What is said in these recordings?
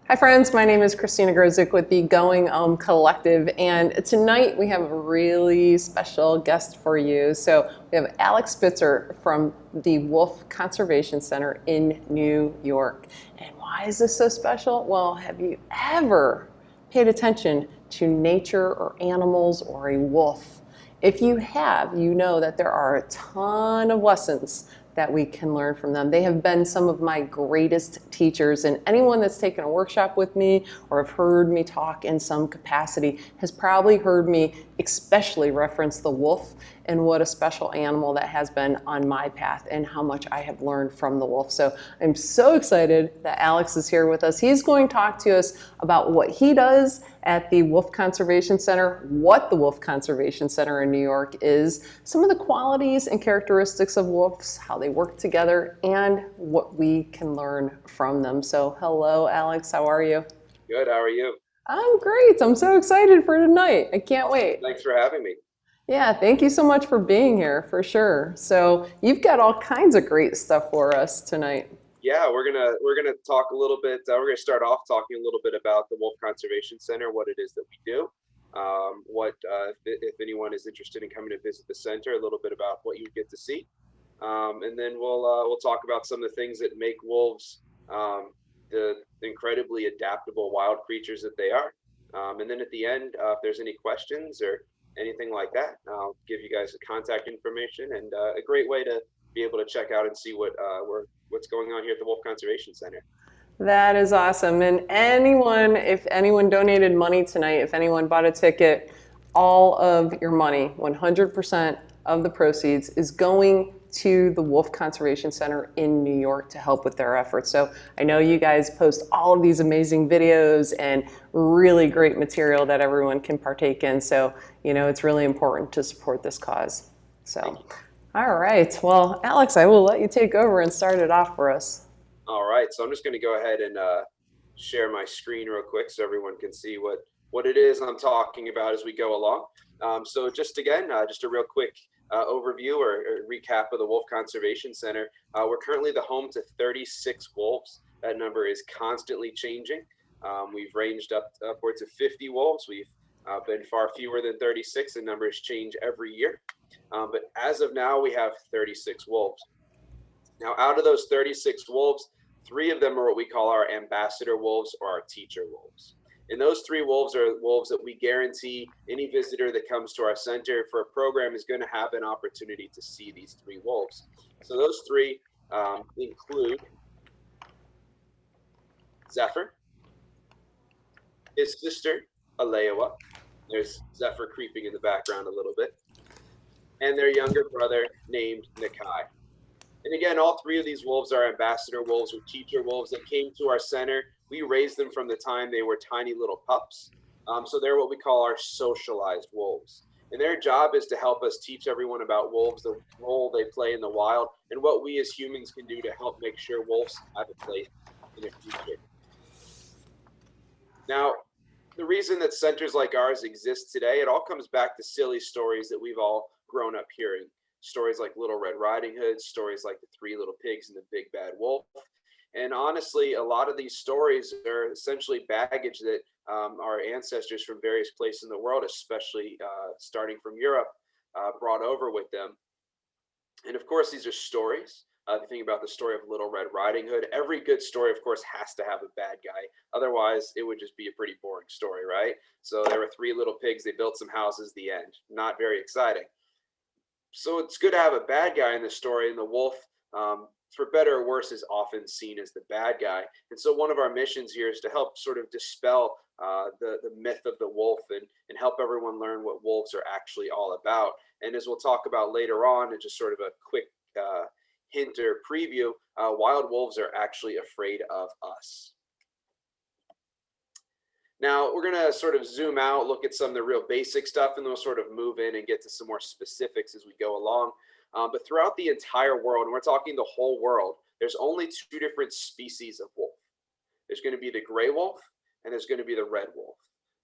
Hi friends, my name is Christina Grozik with the Going Collective, and tonight we have a really special guest for you. So we have Alex Spitzer from the Wolf Conservation Center in New York. And why is this so special? Well, have you ever paid attention to nature or animals or a wolf? If you have, you know that there are a ton of lessons that we can learn from them. They have been some of my greatest teachers, and anyone that's taken a workshop with me or have heard me talk in some capacity has probably heard me especially reference the wolf and what a special animal that has been on my path and how much I have learned from the wolf. So I'm so excited that Alex is here with us. He's going to talk to us about what he does at the Wolf Conservation Center, what the Wolf Conservation Center in New York is, some of the qualities and characteristics of wolves, how they work together, and what we can learn from them. So hello, Alex, how are you? Good. How are you? I'm great. I'm so excited for tonight. I can't wait. Thanks for having me. Yeah, thank you so much for being here, for sure. So you've got all kinds of great stuff for us tonight. Yeah, we're gonna talk a little bit. We're gonna start off talking a little bit about the Wolf Conservation Center, what it is that we do, what if anyone is interested in coming to visit the center, a little bit about what you get to see, and then we'll talk about some of the things that make wolves the incredibly adaptable wild creatures that they are. And then at the end, if there's any questions or anything like that, I'll give you guys the contact information and a great way to be able to check out and see what's going on here at the Wolf Conservation Center. That is awesome. And anyone, if anyone donated money tonight, if anyone bought a ticket, all of your money, 100% of the proceeds is going to the Wolf Conservation Center in New York to help with their efforts. So I know you guys post all of these amazing videos and really great material that everyone can partake in. So, it's really important to support this cause. Thank So, you. all right. Well, Alex, I will let you take over and start it off for us. All right, so I'm just going to go ahead and share my screen real quick so everyone can see what it is I'm talking about as we go along. So just again, just a real quick overview or recap of the Wolf Conservation Center. We're currently the home to 36 wolves. That number is constantly changing. We've ranged upwards of 50 wolves. We've been far fewer than 36, and numbers change every year. But as of now, we have 36 wolves. Now, out of those 36 wolves, 3 of them are what we call our ambassador wolves or our teacher wolves. And those 3 wolves are wolves that we guarantee any visitor that comes to our center for a program is going to have an opportunity to see these 3 wolves. So those 3 include Zephyr, his sister, Alewa. There's Zephyr creeping in the background a little bit. And their younger brother named Nakai. And again, all 3 of these wolves are ambassador wolves or teacher wolves that came to our center. We raised them from the time they were tiny little pups. So they're what we call our socialized wolves. And their job is to help us teach everyone about wolves, the role they play in the wild, and what we as humans can do to help make sure wolves have a place in the future. Now, the reason that centers like ours exist today, it all comes back to silly stories that we've all grown up hearing. Stories like Little Red Riding Hood, stories like the 3 Little Pigs and the Big Bad Wolf. And honestly, a lot of these stories are essentially baggage that our ancestors from various places in the world, especially starting from Europe, brought over with them. And of course, these are stories. If you think about the story of Little Red Riding Hood, every good story, of course, has to have a bad guy. Otherwise, it would just be a pretty boring story, right? So there were 3 little pigs. They built some houses, the end. Not very exciting. So it's good to have a bad guy in the story, and the wolf, for better or worse, is often seen as the bad guy. And so one of our missions here is to help sort of dispel the myth of the wolf and help everyone learn what wolves are actually all about. And as we'll talk about later on, and just sort of a quick hint or preview, wild wolves are actually afraid of us. Now, we're going to sort of zoom out, look at some of the real basic stuff, and then we'll sort of move in and get to some more specifics as we go along. But throughout the entire world, and we're talking the whole world, there's only 2 different species of wolf. There's going to be the gray wolf, and there's going to be the red wolf.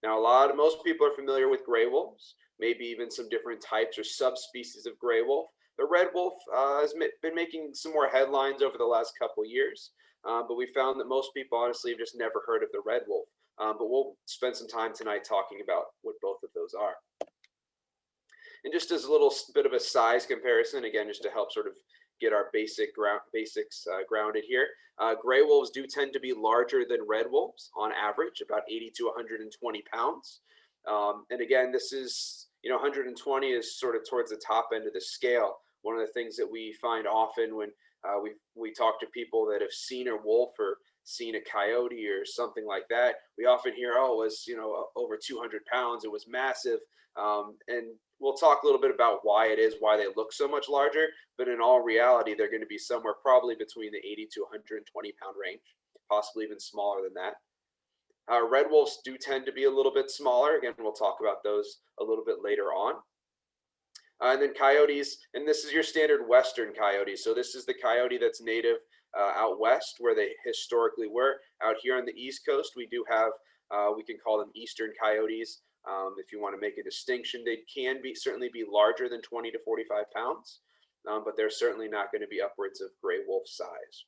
Now, most people are familiar with gray wolves, maybe even some different types or subspecies of gray wolf. The red wolf has been making some more headlines over the last couple years. but we found that most people honestly have just never heard of the red wolf. But we'll spend some time tonight talking about what both of those are. And just as a little bit of a size comparison, again, just to help sort of get our basics grounded here, gray wolves do tend to be larger than red wolves on average, about 80 to 120 pounds. And again, this is, 120 is sort of towards the top end of the scale. One of the things that we find often when we talk to people that have seen a wolf or seen a coyote or something like that, we often hear, oh, it was, over 200 pounds, it was massive. And we'll talk a little bit about why they look so much larger, but in all reality, they're going to be somewhere probably between the 80 to 120 pound range, possibly even smaller than that. Red wolves do tend to be a little bit smaller. Again, we'll talk about those a little bit later on. And then coyotes, and this is your standard Western coyote. So this is the coyote that's native out west where they historically were. Out here on the East Coast, we do have, we can call them Eastern coyotes. If you want to make a distinction, they can certainly be larger than 20 to 45 pounds, but they're certainly not going to be upwards of gray wolf size.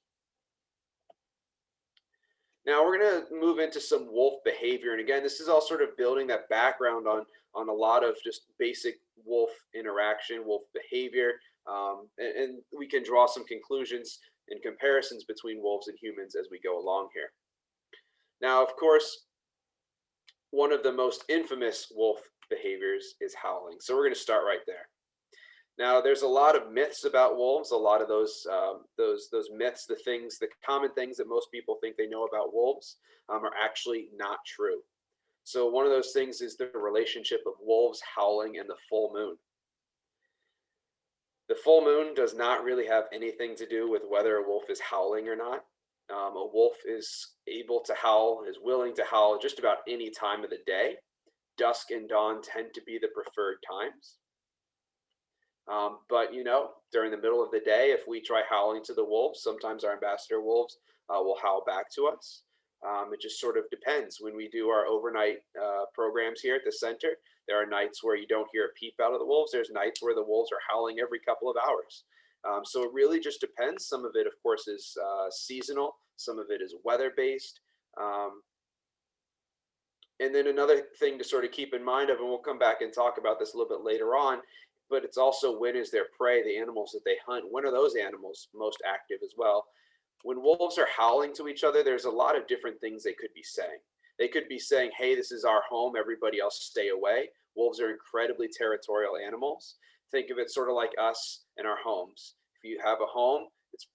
Now we're going to move into some wolf behavior. And again, this is all sort of building that background on a lot of just basic wolf interaction, wolf behavior. And we can draw some conclusions and comparisons between wolves and humans as we go along here. Now, of course, one of the most infamous wolf behaviors is howling. So we're going to start right there. Now, there's a lot of myths about wolves. A lot of those myths, the common things that most people think they know about wolves, are actually not true. So one of those things is the relationship of wolves howling and the full moon. The full moon does not really have anything to do with whether a wolf is howling or not. A wolf is able to howl, is willing to howl just about any time of the day. Dusk and dawn tend to be the preferred times. But during the middle of the day, if we try howling to the wolves, sometimes our ambassador wolves will howl back to us. It just sort of depends. When we do our overnight programs here at the center, there are nights where you don't hear a peep out of the wolves. There's nights where the wolves are howling every couple of hours. So it really just depends. Some of it, of course, is seasonal. Some of it is weather-based. And then another thing to sort of keep in mind of, and we'll come back and talk about this a little bit later on, but it's also when is their prey, the animals that they hunt, when are those animals most active as well? When wolves are howling to each other, there's a lot of different things they could be saying. They could be saying, hey, this is our home, everybody else stay away. Wolves are incredibly territorial animals. Think of it sort of like us and our homes. If you have a home,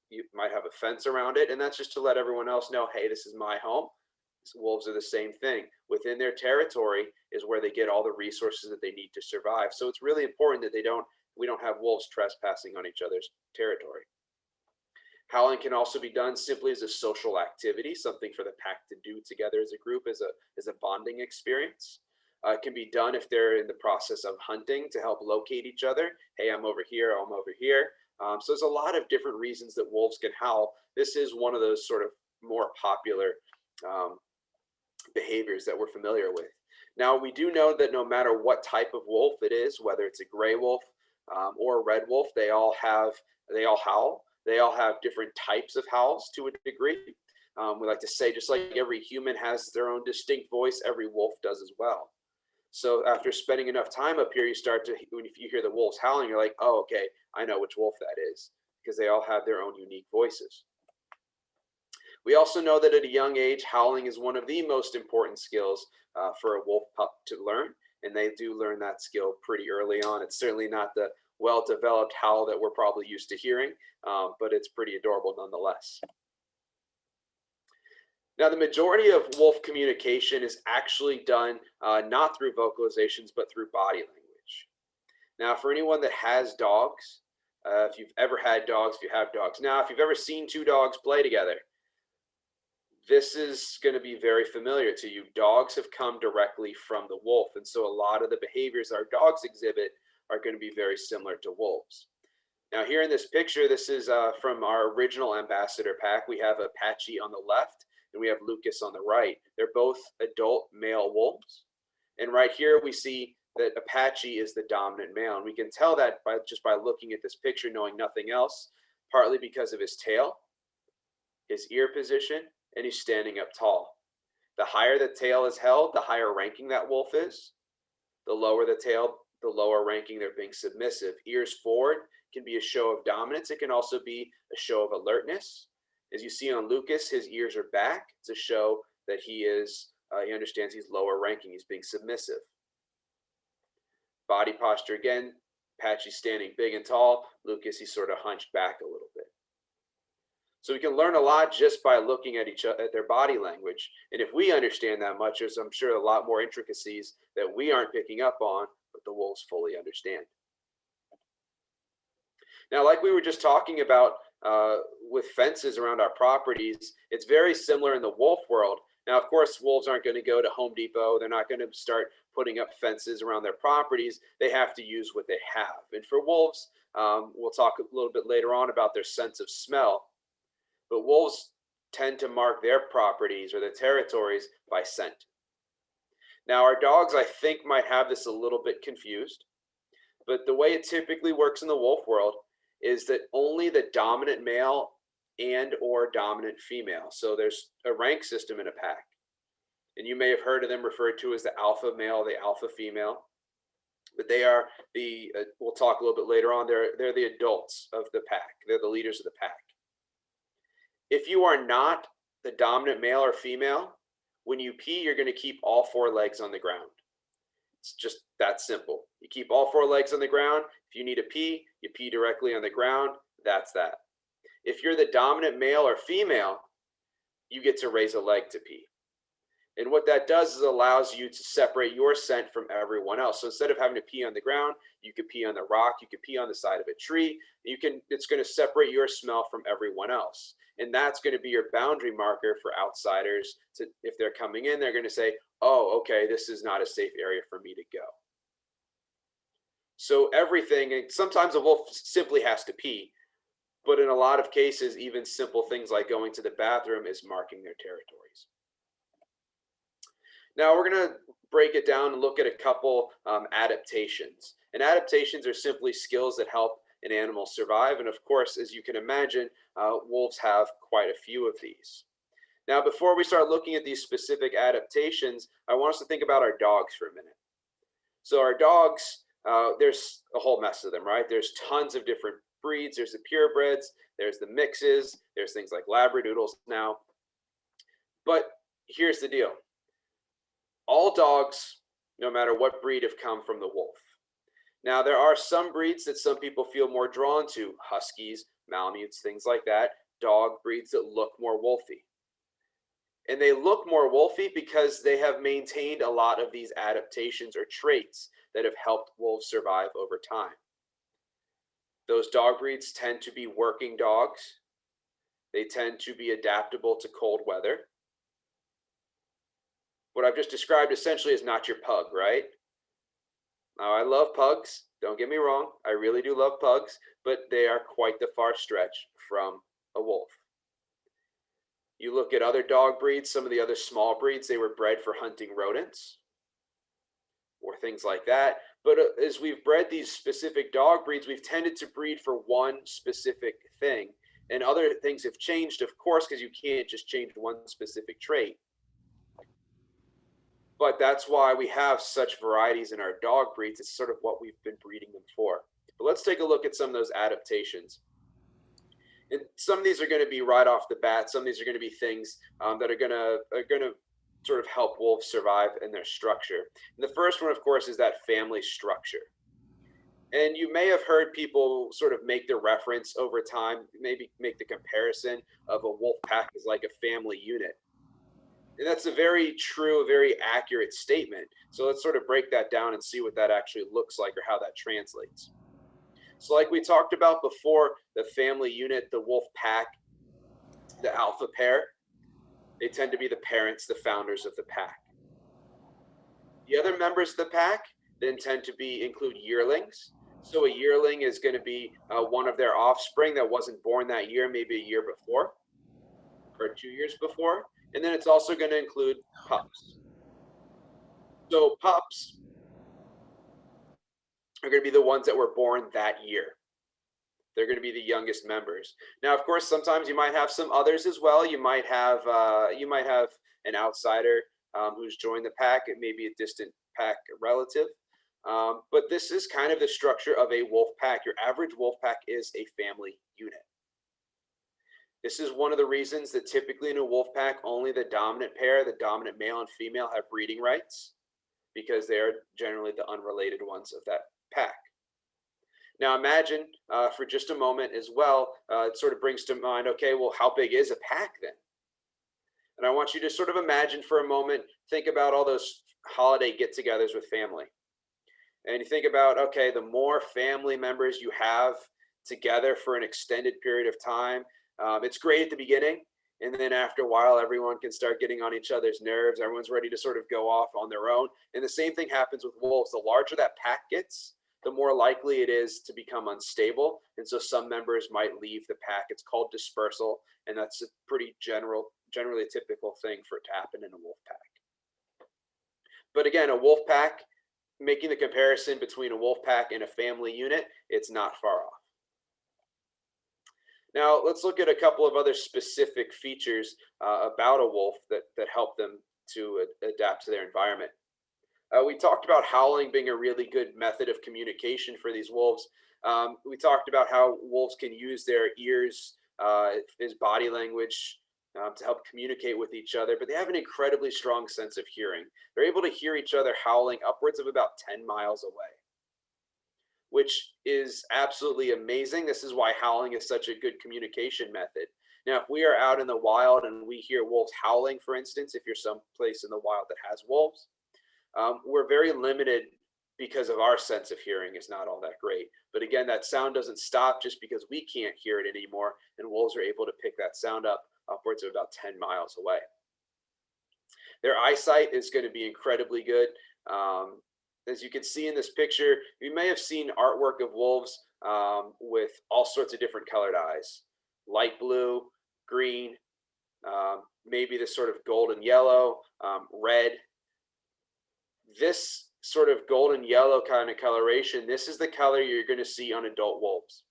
you might have a fence around it, and that's just to let everyone else know, hey, this is my home. Wolves are the same thing. Within their territory is where they get all the resources that they need to survive. So it's really important that we don't have wolves trespassing on each other's territory. Howling can also be done simply as a social activity, something for the pack to do together as a group, as a bonding experience. It can be done if they're in the process of hunting to help locate each other. Hey, I'm over here, I'm over here. So there's a lot of different reasons that wolves can howl. This is one of those sort of more popular behaviors that we're familiar with. Now, we do know that no matter what type of wolf it is, whether it's a gray wolf or a red wolf, they all howl. They all have different types of howls to a degree. We like to say, just like every human has their own distinct voice, every wolf does as well. So after spending enough time up here, if you hear the wolves howling, you're like, oh, okay, I know which wolf that is, because they all have their own unique voices. We also know that at a young age, howling is one of the most important skills for a wolf pup to learn, and they do learn that skill pretty early on. It's certainly not the well-developed howl that we're probably used to hearing, but it's pretty adorable nonetheless. Now, the majority of wolf communication is actually done not through vocalizations, but through body language. Now, for anyone that has dogs, if you've ever had dogs, if you have dogs now, if you've ever seen two dogs play together, this is going to be very familiar to you. Dogs have come directly from the wolf, and so a lot of the behaviors our dogs exhibit are going to be very similar to wolves. Now, here in this picture, this is from our original ambassador pack. We have Apache on the left, and we have Lucas on the right. They're both adult male wolves. And right here, we see that Apache is the dominant male. And we can tell that just by looking at this picture, knowing nothing else, partly because of his tail. his ear position, and he's standing up tall. The higher the tail is held, the higher ranking that wolf is. The lower the tail, the lower ranking they're being submissive. Ears forward can be a show of dominance. It can also be a show of alertness. As you see on Lucas, his ears are back. It's a show that he understands he's lower ranking. He's being submissive. Body posture again, Patchy's standing big and tall. Lucas, he's sort of hunched back a little bit. So we can learn a lot just by looking at at their body language. And if we understand that much, there's, I'm sure, a lot more intricacies that we aren't picking up on, but the wolves fully understand. Now, like we were just talking about with fences around our properties, it's very similar in the wolf world. Now, of course, wolves aren't going to go to Home Depot. They're not going to start putting up fences around their properties. They have to use what they have. And for wolves, we'll talk a little bit later on about their sense of smell. But wolves tend to mark their properties or their territories by scent. Now, our dogs, I think, might have this a little bit confused. But the way it typically works in the wolf world is that only the dominant male and or dominant female. So there's a rank system in a pack. And you may have heard of them referred to as the alpha male, the alpha female. But they are we'll talk a little bit later on, they're the adults of the pack. They're the leaders of the pack. If you are not the dominant male or female, when you pee, you're going to keep all four legs on the ground. It's just that simple. You keep all four legs on the ground. If you need to pee, you pee directly on the ground. That's that. If you're the dominant male or female, you get to raise a leg to pee. And what that does is allows you to separate your scent from everyone else. So instead of having to pee on the ground, you could pee on the rock, you could pee on the side of a tree. It's going to separate your smell from everyone else. And that's going to be your boundary marker for outsiders. If they're coming in, they're going to say, oh, okay, this is not a safe area for me to go. So everything, and sometimes a wolf simply has to pee, but in a lot of cases, even simple things like going to the bathroom is marking their territories. Now we're going to break it down and look at a couple adaptations. And adaptations are simply skills that help an animal survive. And of course, as you can imagine, wolves have quite a few of these. Now, before we start looking at these specific adaptations, I want us to think about our dogs for a minute. So our dogs, there's a whole mess of them, right? There's tons of different breeds. There's the purebreds, there's the mixes, there's things like Labradoodles now. But here's the deal. All dogs, no matter what breed, have come from the wolf. Now, there are some breeds that some people feel more drawn to, huskies, malamutes, things like that, dog breeds that look more wolfy. And they look more wolfy because they have maintained a lot of these adaptations or traits that have helped wolves survive over time. Those dog breeds tend to be working dogs. They tend to be adaptable to cold weather. What I've just described essentially is not your pug, right? Now, I love pugs. Don't get me wrong. I really do love pugs, but they are quite the far stretch from a wolf. You look at other dog breeds, some of the other small breeds, they were bred for hunting rodents or things like that. But as we've bred these specific dog breeds, we've tended to breed for one specific thing. And other things have changed, of course, because you can't just change one specific trait. But that's why we have such varieties in our dog breeds. It's sort of what we've been breeding them for. But let's take a look at some of those adaptations. And some of these are going to be right off the bat. Some of these are going to be things that are going to sort of help wolves survive in their structure. And the first one, of course, is that family structure. And you may have heard people sort of make the reference over time, maybe make the comparison of a wolf pack as like a family unit. And that's a very true, very accurate statement. So let's sort of break that down and see what that actually looks like or how that translates. So like we talked about before, the family unit, the wolf pack, the alpha pair, they tend to be the parents, the founders of the pack. The other members of the pack then tend to include yearlings. So a yearling is going to be one of their offspring that wasn't born that year, maybe a year before or 2 years before. And then it's also going to include pups. So pups are going to be the ones that were born that year. They're going to be the youngest members. Now, of course, sometimes you might have some others as well. You might have an outsider who's joined the pack. It may be a distant pack relative. But this is kind of the structure of a wolf pack. Your average wolf pack is a family unit. This is one of the reasons that typically in a wolf pack, only the dominant pair, the dominant male and female, have breeding rights, because they are generally the unrelated ones of that pack. Now imagine for just a moment as well, it sort of brings to mind, okay, well, how big is a pack then? And I want you to sort of imagine for a moment, think about all those holiday get-togethers with family. And you think about, okay, the more family members you have together for an extended period of time, it's great at the beginning. And then after a while, everyone can start getting on each other's nerves. Everyone's ready to sort of go off on their own. And the same thing happens with wolves. The larger that pack gets, the more likely it is to become unstable. And so some members might leave the pack. It's called dispersal. And that's a pretty generally a typical thing for it to happen in a wolf pack. But again, a wolf pack, making the comparison between a wolf pack and a family unit, it's not far off. Now, let's look at a couple of other specific features about a wolf that help them to adapt to their environment. We talked about howling being a really good method of communication for these wolves. We talked about how wolves can use their ears as body language to help communicate with each other, but they have an incredibly strong sense of hearing. They're able to hear each other howling upwards of about 10 miles away, which is absolutely amazing. This is why howling is such a good communication method. Now, if we are out in the wild and we hear wolves howling, for instance, if you're someplace in the wild that has wolves, we're very limited because of our sense of hearing is not all that great. But again, that sound doesn't stop just because we can't hear it anymore, and wolves are able to pick that sound up upwards of about 10 miles away. Their eyesight is going to be incredibly good. As you can see in this picture, you may have seen artwork of wolves with all sorts of different colored eyes. Light blue, green, maybe this sort of golden yellow, red. This sort of golden yellow kind of coloration, this is the color you're going to see on adult wolves.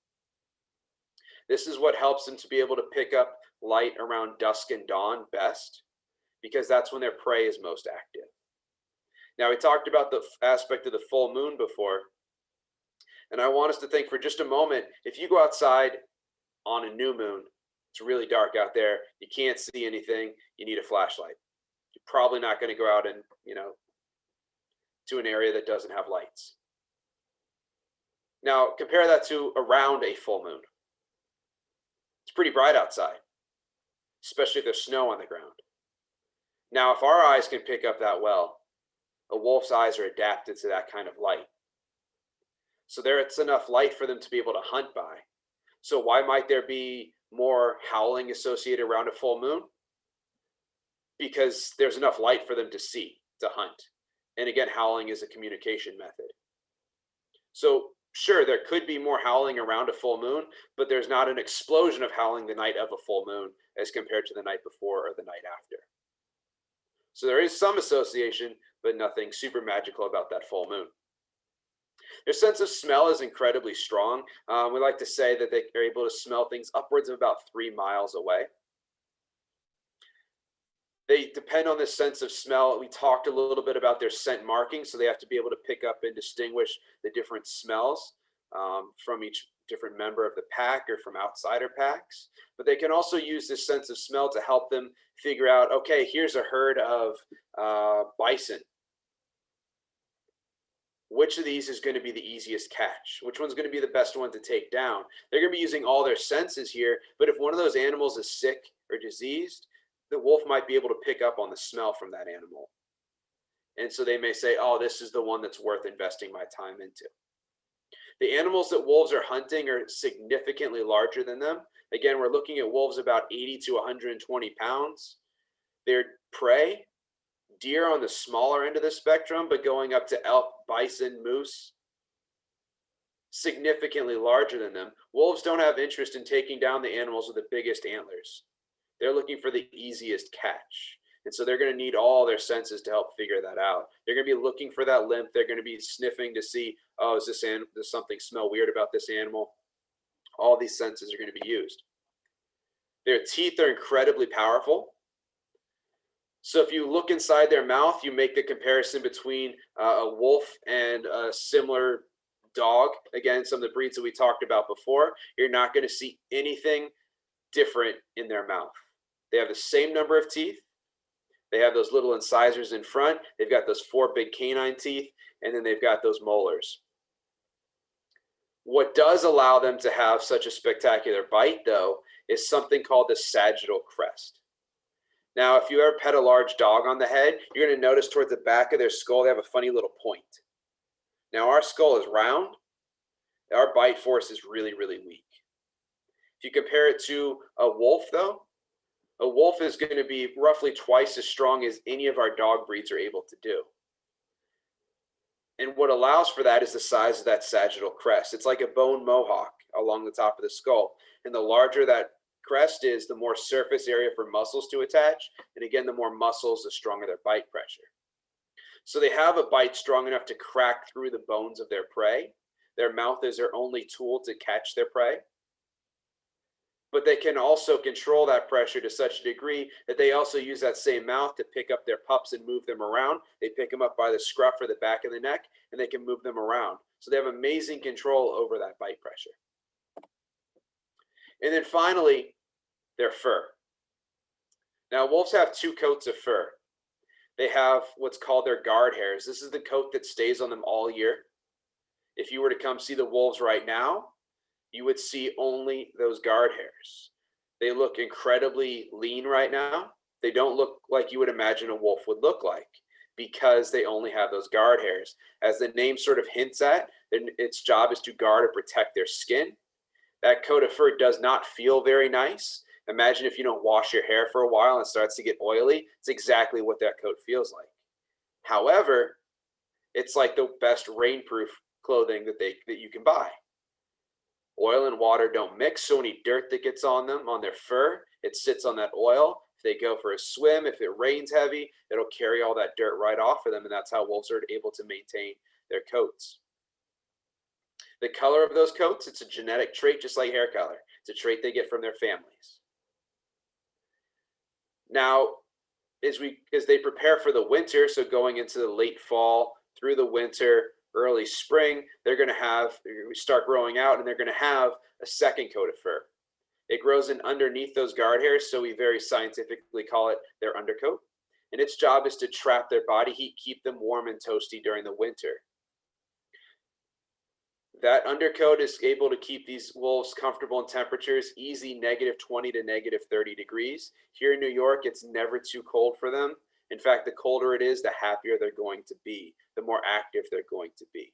This is what helps them to be able to pick up light around dusk and dawn best, because that's when their prey is most active. Now, we talked about the aspect of the full moon before, and I want us to think for just a moment, if you go outside on a new moon, it's really dark out there, you can't see anything, you need a flashlight. You're probably not going to go out and, to an area that doesn't have lights. Now, compare that to around a full moon. It's pretty bright outside, especially if there's snow on the ground. Now, if our eyes can pick up that well, a wolf's eyes are adapted to that kind of light. So it's enough light for them to be able to hunt by. So why might there be more howling associated around a full moon? Because there's enough light for them to see, to hunt. And again, howling is a communication method. So sure, there could be more howling around a full moon, but there's not an explosion of howling the night of a full moon as compared to the night before or the night after. So there is some association, but nothing super magical about that full moon. Their sense of smell is incredibly strong. We like to say that they are able to smell things upwards of about 3 miles away. They depend on this sense of smell. We talked a little bit about their scent markings, so they have to be able to pick up and distinguish the different smells from each different member of the pack or from outsider packs. But they can also use this sense of smell to help them figure out, okay, here's a herd of bison. Which of these is going to be the easiest catch? Which one's going to be the best one to take down? They're going to be using all their senses here, but if one of those animals is sick or diseased, the wolf might be able to pick up on the smell from that animal. And so they may say, oh, this is the one that's worth investing my time into. The animals that wolves are hunting are significantly larger than them. Again, we're looking at wolves about 80 to 120 pounds. Their prey, deer on the smaller end of the spectrum, but going up to elk, bison, moose, significantly larger than them. Wolves don't have interest in taking down the animals with the biggest antlers. They're looking for the easiest catch. And so they're going to need all their senses to help figure that out. They're going to be looking for that limp. They're going to be sniffing to see, oh, does something smell weird about this animal? all these senses are going to be used. Their teeth are incredibly powerful. So if you look inside their mouth, you make the comparison between a wolf and a similar dog. Again, some of the breeds that we talked about before, you're not going to see anything different in their mouth. They have the same number of teeth. They have those little incisors in front. They've got those 4 big canine teeth, and then they've got those molars. What does allow them to have such a spectacular bite, though, is something called the sagittal crest. Now, if you ever pet a large dog on the head, you're going to notice towards the back of their skull, they have a funny little point. Now, our skull is round. Our bite force is really, really weak. If you compare it to a wolf, though, a wolf is going to be roughly twice as strong as any of our dog breeds are able to do. And what allows for that is the size of that sagittal crest. It's like a bone mohawk along the top of the skull. And the larger that crest is, the more surface area for muscles to attach. And again, the more muscles, the stronger their bite pressure. So they have a bite strong enough to crack through the bones of their prey. Their mouth is their only tool to catch their prey. But they can also control that pressure to such a degree that they also use that same mouth to pick up their pups and move them around. They pick them up by the scruff or the back of the neck, and they can move them around. So they have amazing control over that bite pressure. And then finally, their fur. Now, wolves have 2 coats of fur. They have what's called their guard hairs. This is the coat that stays on them all year. If you were to come see the wolves right now, you would see only those guard hairs. They look incredibly lean right now. They don't look like you would imagine a wolf would look like because they only have those guard hairs. As the name sort of hints at, its job is to guard or protect their skin. That coat of fur does not feel very nice. Imagine if you don't wash your hair for a while and it starts to get oily. It's exactly what that coat feels like. However, it's like the best rainproof clothing that you can buy. Oil and water don't mix, so any dirt that gets on them, on their fur, it sits on that oil. If they go for a swim, if it rains heavy, it'll carry all that dirt right off of them, and that's how wolves are able to maintain their coats. The color of those coats, it's a genetic trait just like hair color. It's a trait they get from their families. Now, as they prepare for the winter, so going into the late fall, through the winter, early spring, they're going to start growing out, and they're going to have a second coat of fur. It grows in underneath those guard hairs, so we very scientifically call it their undercoat. And its job is to trap their body heat, keep them warm and toasty during the winter. That undercoat is able to keep these wolves comfortable in temperatures, easy -20 to -30 degrees. Here in New York, it's never too cold for them. In fact, the colder it is, the happier they're going to be, the more active they're going to be.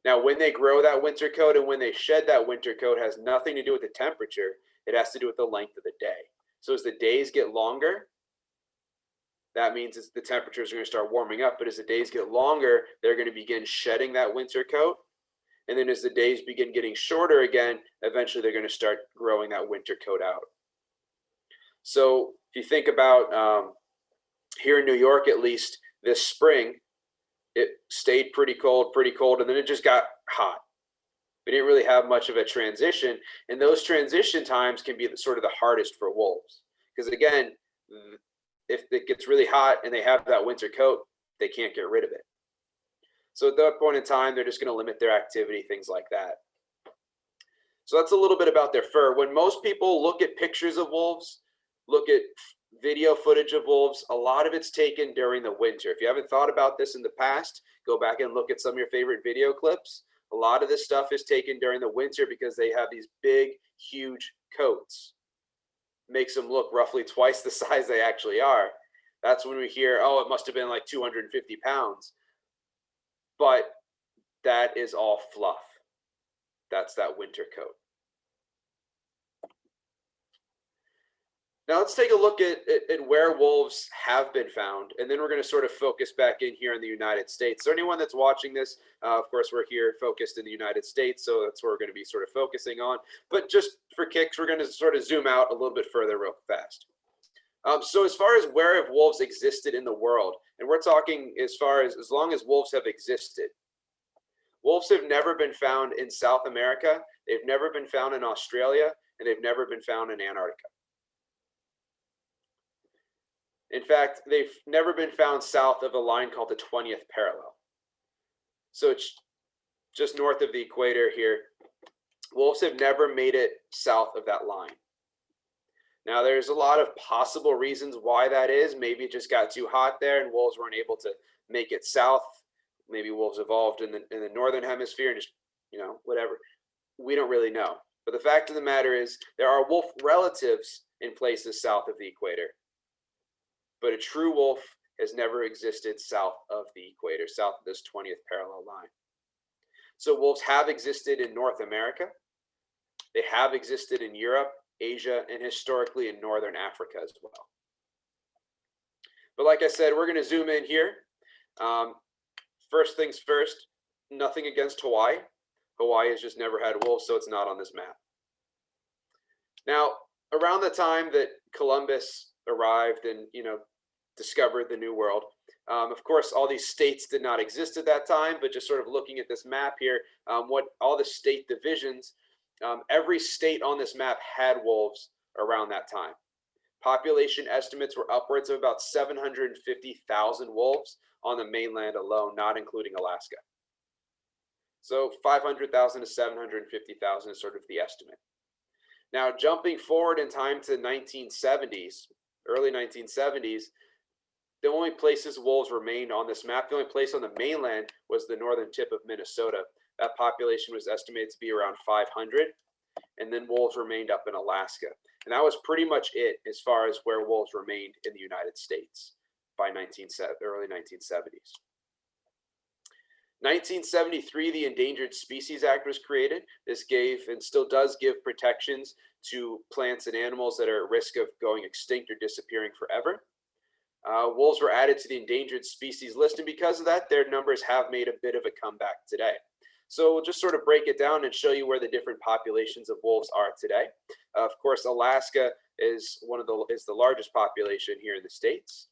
Now, when they grow that winter coat and when they shed that winter coat has nothing to do with the temperature. It has to do with the length of the day. So as the days get longer, that means the temperatures are going to start warming up. But as the days get longer, they're going to begin shedding that winter coat. And then as the days begin getting shorter again, eventually they're going to start growing that winter coat out. So if you think about here in New York, at least this spring, it stayed pretty cold, and then it just got hot. We didn't really have much of a transition, and those transition times can be sort of the hardest for wolves. Because again, if it gets really hot and they have that winter coat, they can't get rid of it. So at that point in time, they're just going to limit their activity, things like that. So that's a little bit about their fur. When most people look at pictures of wolves, look at video footage of wolves, a lot of it's taken during the winter. If you haven't thought about this in the past, go back and look at some of your favorite video clips. A lot of this stuff is taken during the winter because they have these big, huge coats. Makes them look roughly twice the size they actually are. That's when we hear, oh, it must have been like 250 pounds. But that is all fluff. That's that winter coat. Now let's take a look at where wolves have been found, and then we're going to sort of focus back in here in the United States. So anyone that's watching this, of course, we're here focused in the United States, so that's where we're going to be sort of focusing on. But just for kicks, we're going to sort of zoom out a little bit further real fast. So as far as where have wolves existed in the world, and we're talking as long as wolves have existed. Wolves have never been found in South America, they've never been found in Australia, and they've never been found in Antarctica. In fact, they've never been found south of a line called the 20th parallel. So it's just north of the equator here. Wolves have never made it south of that line. Now, there's a lot of possible reasons why that is. Maybe it just got too hot there and wolves weren't able to make it south. Maybe wolves evolved in the northern hemisphere and just, whatever. We don't really know. But the fact of the matter is there are wolf relatives in places south of the equator. But a true wolf has never existed south of the equator, south of this 20th parallel line. So wolves have existed in North America. They have existed in Europe, Asia, and historically in Northern Africa as well. But like I said, we're going to zoom in here. First things first, nothing against Hawaii. Hawaii has just never had wolves, so it's not on this map. Now, around the time that Columbus arrived and discovered the New World, of course, all these states did not exist at that time, but just sort of looking at this map here, what all the state divisions, every state on this map had wolves around that time. Population estimates were upwards of about 750,000 wolves on the mainland alone, not including Alaska. So 500,000 to 750,000 is sort of the estimate. Now, jumping forward in time to the 1970s, early 1970s, the only places wolves remained on this map, the only place on the mainland was the northern tip of Minnesota. That population was estimated to be around 500, and then wolves remained up in Alaska. And that was pretty much it as far as where wolves remained in the United States by early 1970s. 1973, the Endangered Species Act was created. This gave and still does give protections to plants and animals that are at risk of going extinct or disappearing forever. Wolves were added to the endangered species list, and because of that, their numbers have made a bit of a comeback today. So we'll just sort of break it down and show you where the different populations of wolves are today. Of course, Alaska is the largest population here in the States.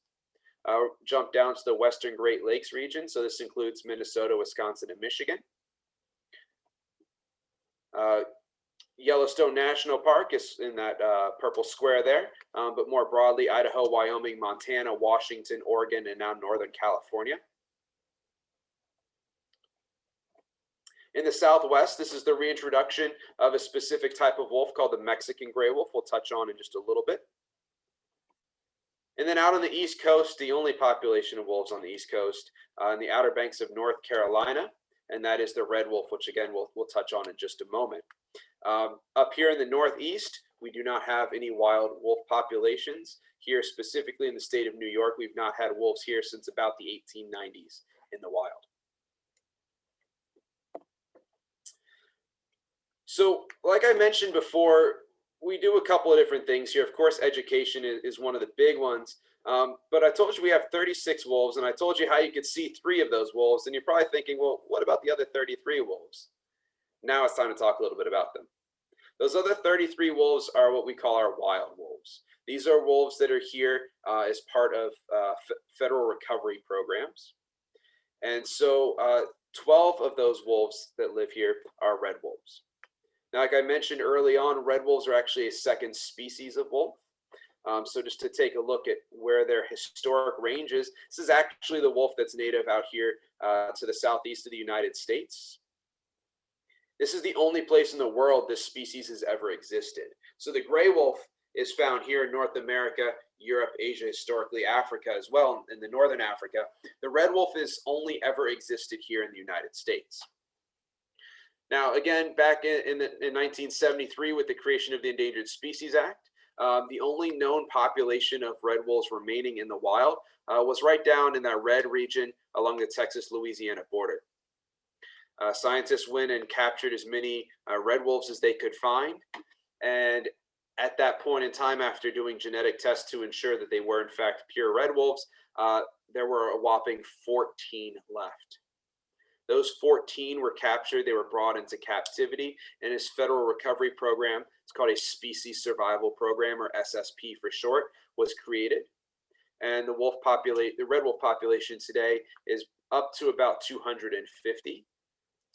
Jump down to the Western Great Lakes region. So this includes Minnesota, Wisconsin, and Michigan. Yellowstone National Park is in that purple square there, but more broadly, Idaho, Wyoming, Montana, Washington, Oregon, and now Northern California. In the Southwest, this is the reintroduction of a specific type of wolf called the Mexican gray wolf. We'll touch on in just a little bit. And then out on the East Coast, the only population of wolves on the East Coast, in the Outer Banks of North Carolina, and that is the red wolf, which again we'll touch on in just a moment. Up here in the Northeast, we do not have any wild wolf populations. Here, specifically in the state of New York, we've not had wolves here since about the 1890s in the wild. So, like I mentioned before, we do a couple of different things here. Of course, education is one of the big ones. But I told you we have 36 wolves, and I told you how you could see 3 of those wolves. And you're probably thinking, well, what about the other 33 wolves? Now it's time to talk a little bit about them. Those other 33 wolves are what we call our wild wolves. These are wolves that are here as part of federal recovery programs. And so 12 of those wolves that live here are red wolves. Now, like I mentioned early on, red wolves are actually a second species of wolf. So just to take a look at where their historic range is, this is actually the wolf that's native out here to the southeast of the United States. This is the only place in the world this species has ever existed. So the gray wolf is found here in North America, Europe, Asia, historically Africa as well, in the northern Africa. The red wolf has only ever existed here in the United States. Now, again, back in 1973 with the creation of the Endangered Species Act, the only known population of red wolves remaining in the wild was right down in that red region along the Texas-Louisiana border. Scientists went and captured as many red wolves as they could find. And at that point in time, after doing genetic tests to ensure that they were in fact pure red wolves, there were a whopping 14 left. Those 14 were captured. They were brought into captivity, and this federal recovery program, it's called a Species Survival Program, or SSP for short, was created. And the red wolf population today is up to about 250.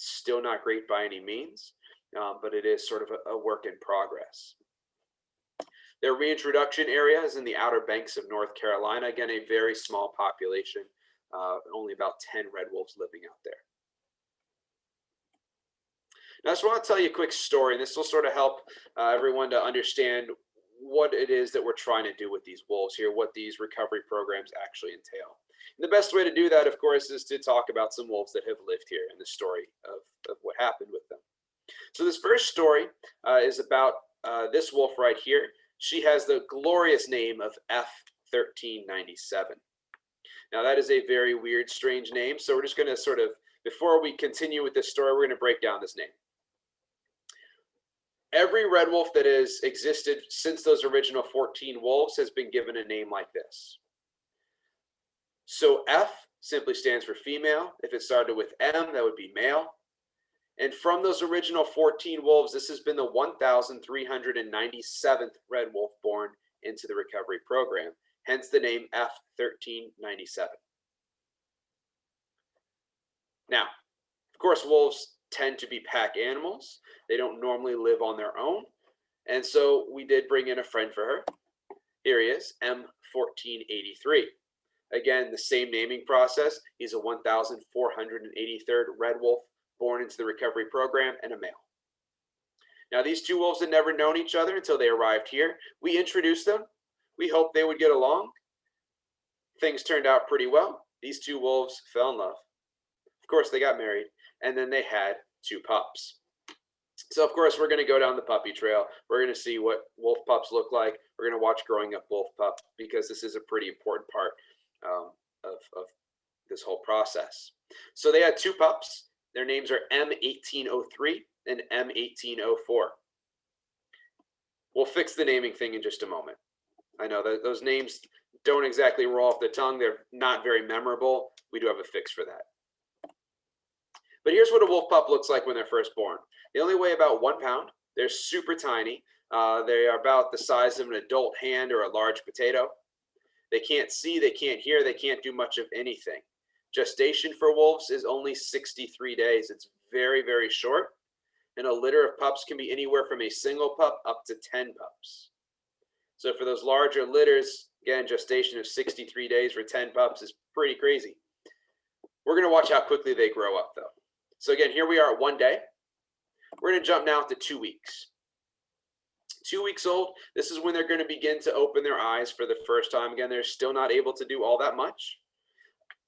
Still not great by any means, but it is sort of a work in progress. Their reintroduction area is in the Outer Banks of North Carolina. Again, a very small population, only about 10 red wolves living out there. Now, I just want to tell you a quick story, and this will sort of help everyone to understand what it is that we're trying to do with these wolves here, what these recovery programs actually entail. And the best way to do that, of course, is to talk about some wolves that have lived here and the story of what happened with them. So this first story is about this wolf right here. She has the glorious name of F1397. Now that is a very weird, strange name. So we're just going to sort of, before we continue with this story, we're going to break down this name. Every red wolf that has existed since those original 14 wolves has been given a name like this. So F simply stands for female. If it started with M, that would be male. And from those original 14 wolves, this has been the 1,397th red wolf born into the recovery program, hence the name F1397. Now, of course, wolves tend to be pack animals. They don't normally live on their own. And so we did bring in a friend for her. Here he is, M1483. Again, the same naming process. He's a 1,483rd red wolf born into the recovery program and a male. Now, these two wolves had never known each other until they arrived here. We introduced them. We hoped they would get along. Things turned out pretty well. These two wolves fell in love. Of course, they got married, and then they had 2 pups. So, of course, we're going to go down the puppy trail. We're going to see what wolf pups look like. We're going to watch growing up wolf pup, because this is a pretty important part of this whole process. So they had 2 pups. Their names are M1803 and M1804. We'll fix the naming thing in just a moment. I know that those names don't exactly roll off the tongue. They're not very memorable. We do have a fix for that. But here's what a wolf pup looks like when they're first born. They only weigh about 1 pound. They're super tiny. They are about the size of an adult hand or a large potato. They can't see, they can't hear, they can't do much of anything. Gestation for wolves is only 63 days. It's very, very short. And a litter of pups can be anywhere from a single pup up to 10 pups. So for those larger litters, again, gestation of 63 days for 10 pups is pretty crazy. We're going to watch how quickly they grow up, though. So again, here we are at 1 day. We're going to jump now to 2 weeks. 2 weeks old, this is when they're going to begin to open their eyes for the first time. Again, they're still not able to do all that much.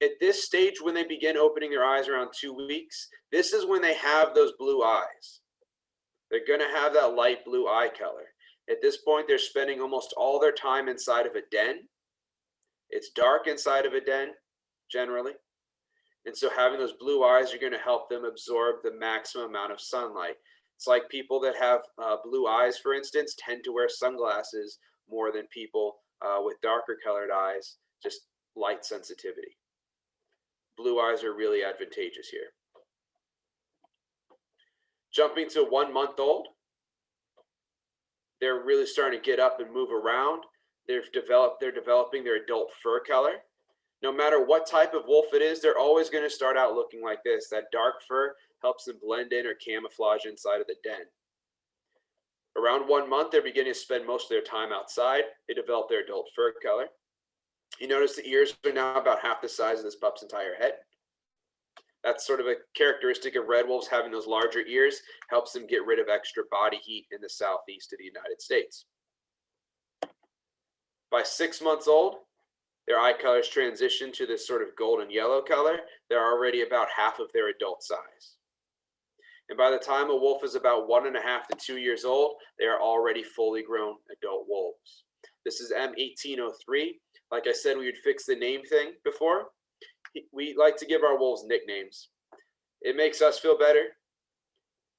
At this stage, when they begin opening their eyes around 2 weeks, this is when they have those blue eyes. They're going to have that light blue eye color. At this point, they're spending almost all their time inside of a den. It's dark inside of a den, generally. And so having those blue eyes are going to help them absorb the maximum amount of sunlight. It's like people that have blue eyes, for instance, tend to wear sunglasses more than people with darker colored eyes, just light sensitivity. Blue eyes are really advantageous here. Jumping to 1 month old, they're really starting to get up and move around. They're developing their adult fur color. No matter what type of wolf it is, they're always going to start out looking like this. That dark fur helps them blend in or camouflage inside of the den. Around 1 month, they're beginning to spend most of their time outside. They develop their adult fur color. You notice the ears are now about half the size of this pup's entire head. That's sort of a characteristic of red wolves. Having those larger ears helps them get rid of extra body heat in the southeast of the United States. By 6 months old, their eye colors transition to this sort of golden yellow color. They're already about half of their adult size. And by the time a wolf is about 1.5 to 2 years old, they are already fully grown adult wolves. This is M1803. Like I said, we would fix the name thing before. We like to give our wolves nicknames. It makes us feel better.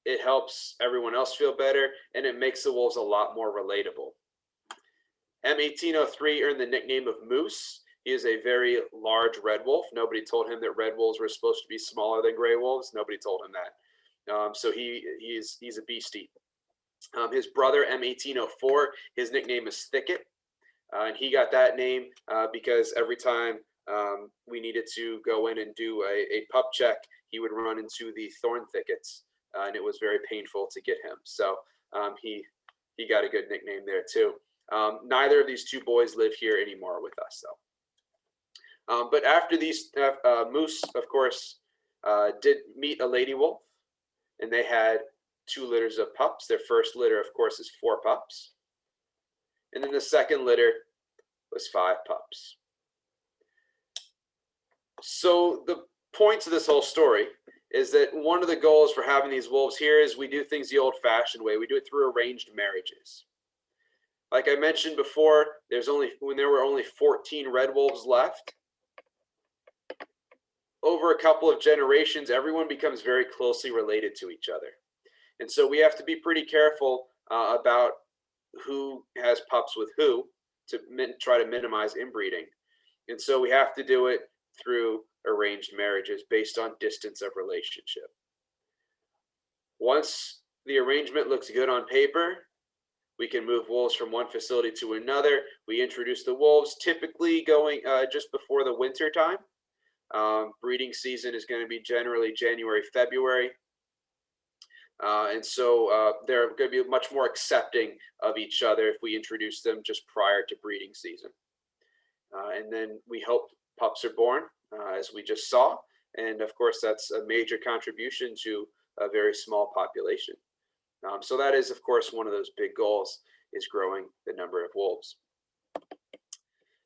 It helps everyone else feel better, and it makes the wolves a lot more relatable. M1803 earned the nickname of Moose. He is a very large red wolf. Nobody told him that red wolves were supposed to be smaller than gray wolves. Nobody told him that. So he's a beastie. His brother, M1804, his nickname is Thicket. And he got that name because every time we needed to go in and do a pup check, he would run into the thorn thickets, and it was very painful to get him. So he got a good nickname there too. Neither of these two boys live here anymore with us, though. But after these moose, of course, did meet a lady wolf, and they had 2 litters of pups. Their first litter, of course, is 4 pups. And then the second litter was 5 pups. So the point to this whole story is that one of the goals for having these wolves here is we do things the old-fashioned way. We do it through arranged marriages. Like I mentioned before, when there were only 14 red wolves left, over a couple of generations, everyone becomes very closely related to each other. And so we have to be pretty careful about who has pups with who to try to minimize inbreeding. And so we have to do it through arranged marriages based on distance of relationship. Once the arrangement looks good on paper, we can move wolves from one facility to another. We introduce the wolves typically going just before the winter time. Breeding season is going to be generally January, February. And so they're going to be much more accepting of each other if we introduce them just prior to breeding season. And then we hope pups are born, as we just saw. And of course, that's a major contribution to a very small population. So that is, of course, one of those big goals, is growing the number of wolves.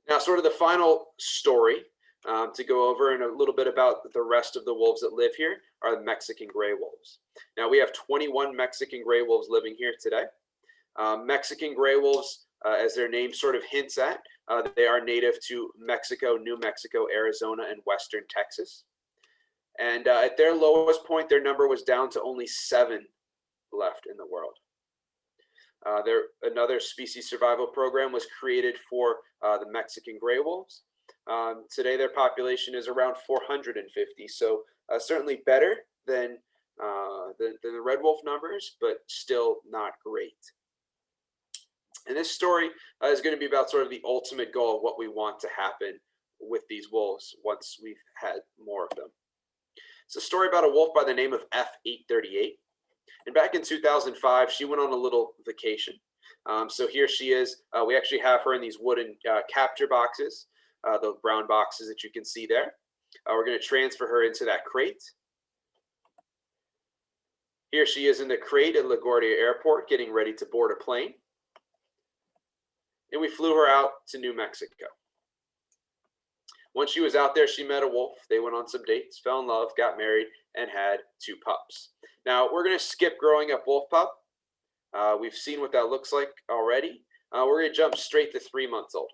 Now, sort of the final story to go over, and a little bit about the rest of the wolves that live here, are the Mexican gray wolves. Now, we have 21 Mexican gray wolves living here today. Mexican gray wolves, as their name sort of hints at, they are native to Mexico, New Mexico, Arizona, and western Texas. And at their lowest point, their number was down to only 7 left in the world. Another species survival program was created for the Mexican gray wolves. Today, their population is around 450, so certainly better than the red wolf numbers, but still not great. And this story is going to be about sort of the ultimate goal of what we want to happen with these wolves once we've had more of them. It's a story about a wolf by the name of F838. And back in 2005, she went on a little vacation. So here she is. We actually have her in these wooden capture boxes, the brown boxes that you can see there. We're going to transfer her into that crate. Here she is in the crate at LaGuardia Airport, getting ready to board a plane. And we flew her out to New Mexico. Once she was out there, she met a wolf. They went on some dates, fell in love, got married, and had 2 pups. Now, we're going to skip growing up wolf pup. We've seen what that looks like already. We're going to jump straight to 3 months old.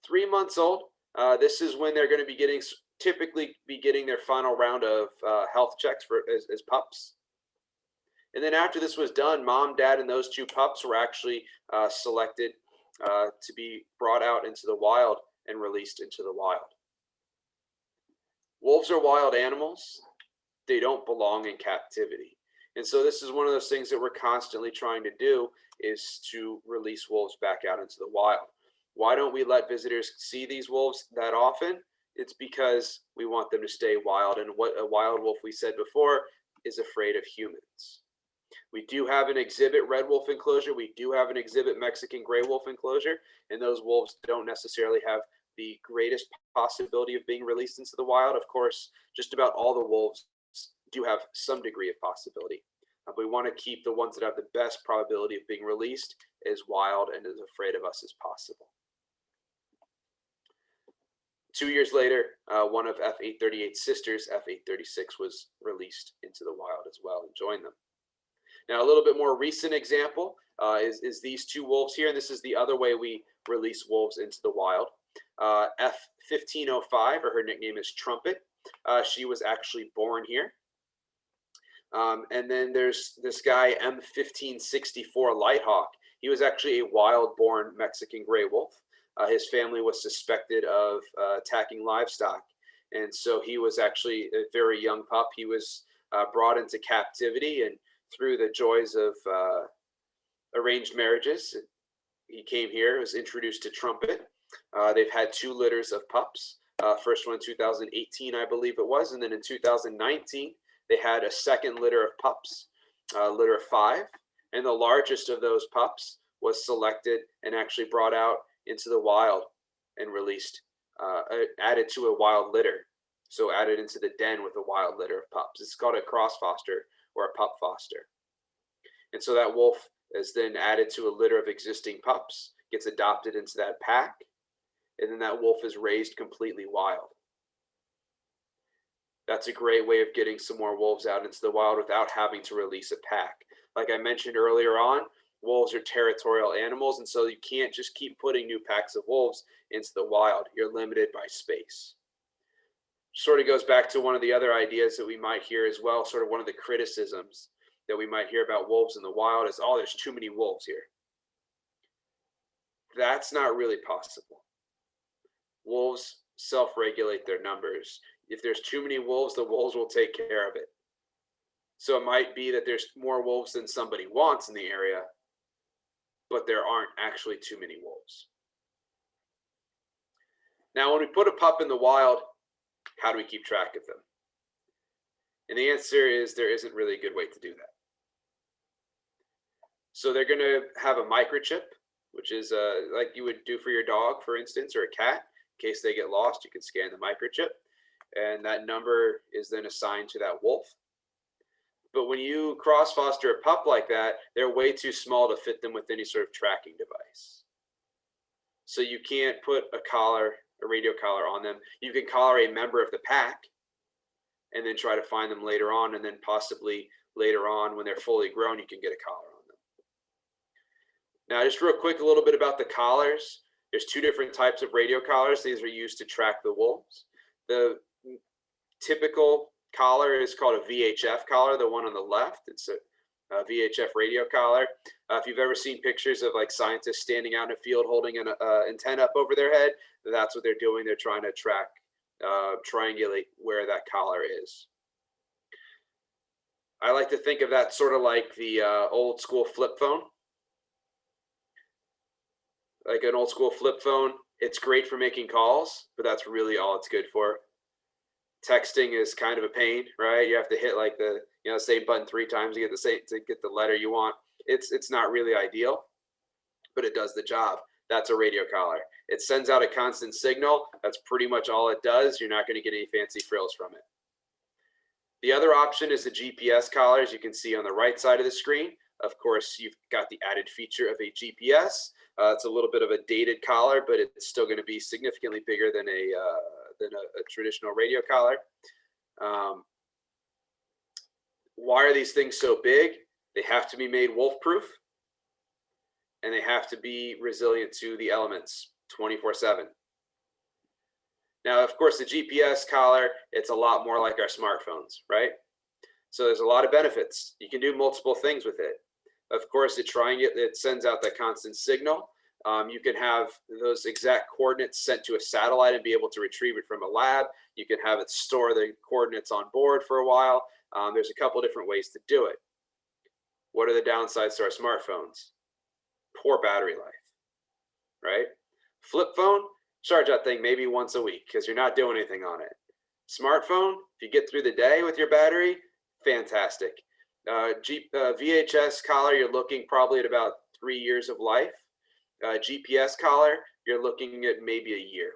3 months old, this is when they're going to be typically getting their final round of health checks as pups. And then after this was done, mom, dad, and those 2 pups were actually selected to be brought out into the wild and released into the wild. Wolves are wild animals. They don't belong in captivity. And so this is one of those things that we're constantly trying to do, is to release wolves back out into the wild. Why don't we let visitors see these wolves that often? It's because we want them to stay wild. And what a wild wolf, we said before, is afraid of humans. We do have an exhibit red wolf enclosure. We do have an exhibit Mexican gray wolf enclosure. And those wolves don't necessarily have the greatest possibility of being released into the wild. Of course, just about all the wolves do have some degree of possibility. But we want to keep the ones that have the best probability of being released as wild and as afraid of us as possible. 2 years later, one of F838's sisters, F836, was released into the wild as well and joined them. Now, a little bit more recent example is these 2 wolves here, and this is the other way we release wolves into the wild. F1505, or her nickname is Trumpet. She was actually born here. And then there's this guy, M1564 Lighthawk. He was actually a wild-born Mexican gray wolf. His family was suspected of attacking livestock. And so he was actually a very young pup. He was brought into captivity, and through the joys of arranged marriages, he came here, was introduced to Trumpet. They've had 2 litters of pups. First one in 2018, I believe it was, and then in 2019 they had a second litter of pups, litter of 5, and the largest of those pups was selected and actually brought out into the wild and released, added to a wild litter. So added into the den with a wild litter of pups. It's called a cross foster or a pup foster. And so that wolf is then added to a litter of existing pups, gets adopted into that pack, and then that wolf is raised completely wild. That's a great way of getting some more wolves out into the wild without having to release a pack. Like I mentioned earlier on, wolves are territorial animals, and so you can't just keep putting new packs of wolves into the wild. You're limited by space. Sort of goes back to one of the other ideas that we might hear as well, sort of one of the criticisms that we might hear about wolves in the wild is, oh, there's too many wolves here. That's not really possible. Wolves self-regulate their numbers. If there's too many wolves, the wolves will take care of it. So it might be that there's more wolves than somebody wants in the area, but there aren't actually too many wolves. Now, when we put a pup in the wild, how do we keep track of them? And the answer is there isn't really a good way to do that. So they're going to have a microchip, which is like you would do for your dog, for instance, or a cat. In case they get lost, you can scan the microchip, and that number is then assigned to that wolf. But when you cross foster a pup like that, they're way too small to fit them with any sort of tracking device. So you can't put a collar, a radio collar on them. You can collar a member of the pack and then try to find them later on, and then possibly later on when they're fully grown, you can get a collar on them. Now, just real quick, a little bit about the collars. There's 2 different types of radio collars. These are used to track the wolves. The typical collar is called a VHF collar, the one on the left. It's a VHF radio collar. If you've ever seen pictures of like scientists standing out in a field holding an antenna up over their head, that's what they're doing. They're trying to track, triangulate where that collar is. I like to think of that sort of like the old school flip phone. Like an old school flip phone, it's great for making calls, but that's really all it's good for. Texting is kind of a pain, right? You have to hit like the same button 3 times to get the letter you want. It's not really ideal, but it does the job. That's a radio collar. It sends out a constant signal. That's pretty much all it does. You're not going to get any fancy frills from it. The other option is the GPS collars you can see on the right side of the screen. Of course, you've got the added feature of a GPS. It's a little bit of a dated collar, but it's still going to be significantly bigger than a traditional radio collar. Why are these things so big? They have to be made wolf-proof, and they have to be resilient to the elements 24/7. Now, of course, the GPS collar, it's a lot more like our smartphones, right? So there's a lot of benefits. You can do multiple things with it. Of course, it sends out that constant signal. You can have those exact coordinates sent to a satellite and be able to retrieve it from a lab. You can have it store the coordinates on board for a while. There's a couple different ways to do it. What are the downsides to our smartphones? Poor battery life, right? Flip phone, charge that thing maybe once a week because you're not doing anything on it. Smartphone, if you get through the day with your battery, fantastic. VHS collar, you're looking probably at about 3 years of life. GPS collar, you're looking at maybe a year,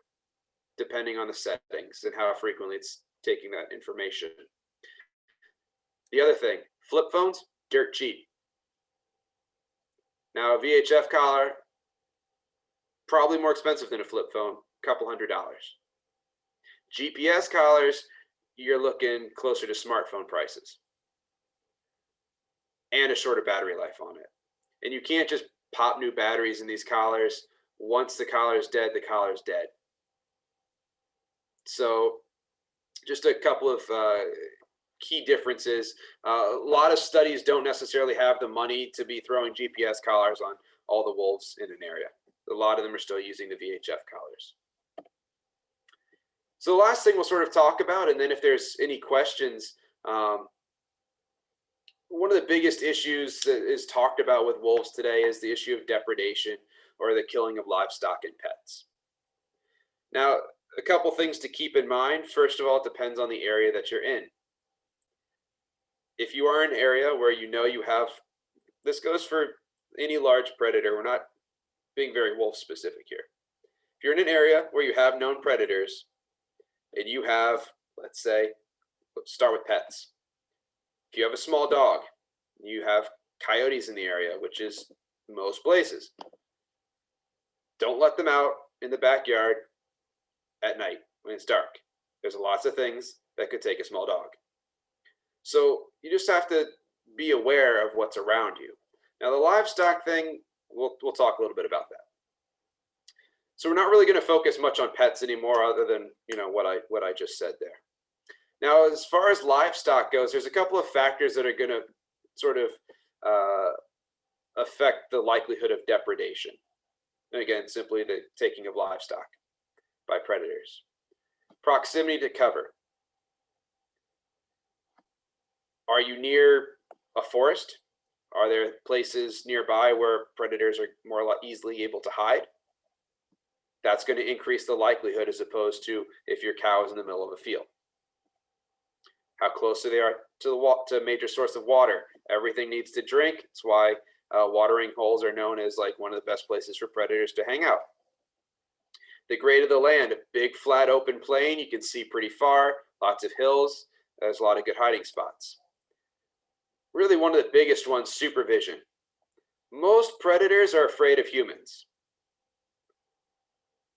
depending on the settings and how frequently it's taking that information. The other thing, flip phones, dirt cheap. Now, a VHF collar, probably more expensive than a flip phone, a couple $100. GPS collars, you're looking closer to smartphone prices and a shorter battery life on it. And you can't just pop new batteries in these collars. Once the collar is dead, the collar is dead. So just a couple of key differences. A lot of studies don't necessarily have the money to be throwing GPS collars on all the wolves in an area. A lot of them are still using the VHF collars. So the last thing we'll sort of talk about, and then if there's any questions, one of the biggest issues that is talked about with wolves today is the issue of depredation or the killing of livestock and pets. Now, a couple things to keep in mind. First of all, it depends on the area that you're in. If you are in an area where you know you have, this goes for any large predator, we're not being very wolf specific here. If you're in an area where you have known predators and you have, let's say, let's start with pets. If you have a small dog, you have coyotes in the area, which is most places. Don't let them out in the backyard at night when it's dark. There's lots of things that could take a small dog. So you just have to be aware of what's around you. Now the livestock thing, we'll talk a little bit about that. So we're not really going to focus much on pets anymore, other than what I just said there. Now, as far as livestock goes, there's a couple of factors that are going to sort of affect the likelihood of depredation. And again, simply the taking of livestock by predators. Proximity to cover. Are you near a forest? Are there places nearby where predators are more easily able to hide? That's going to increase the likelihood, as opposed to if your cow is in the middle of a field. How close they are to a major source of water. Everything needs to drink. That's why watering holes are known as like one of the best places for predators to hang out. The grade of the land, a big flat open plain, you can see pretty far, lots of hills, there's a lot of good hiding spots. Really one of the biggest ones, supervision. Most predators are afraid of humans.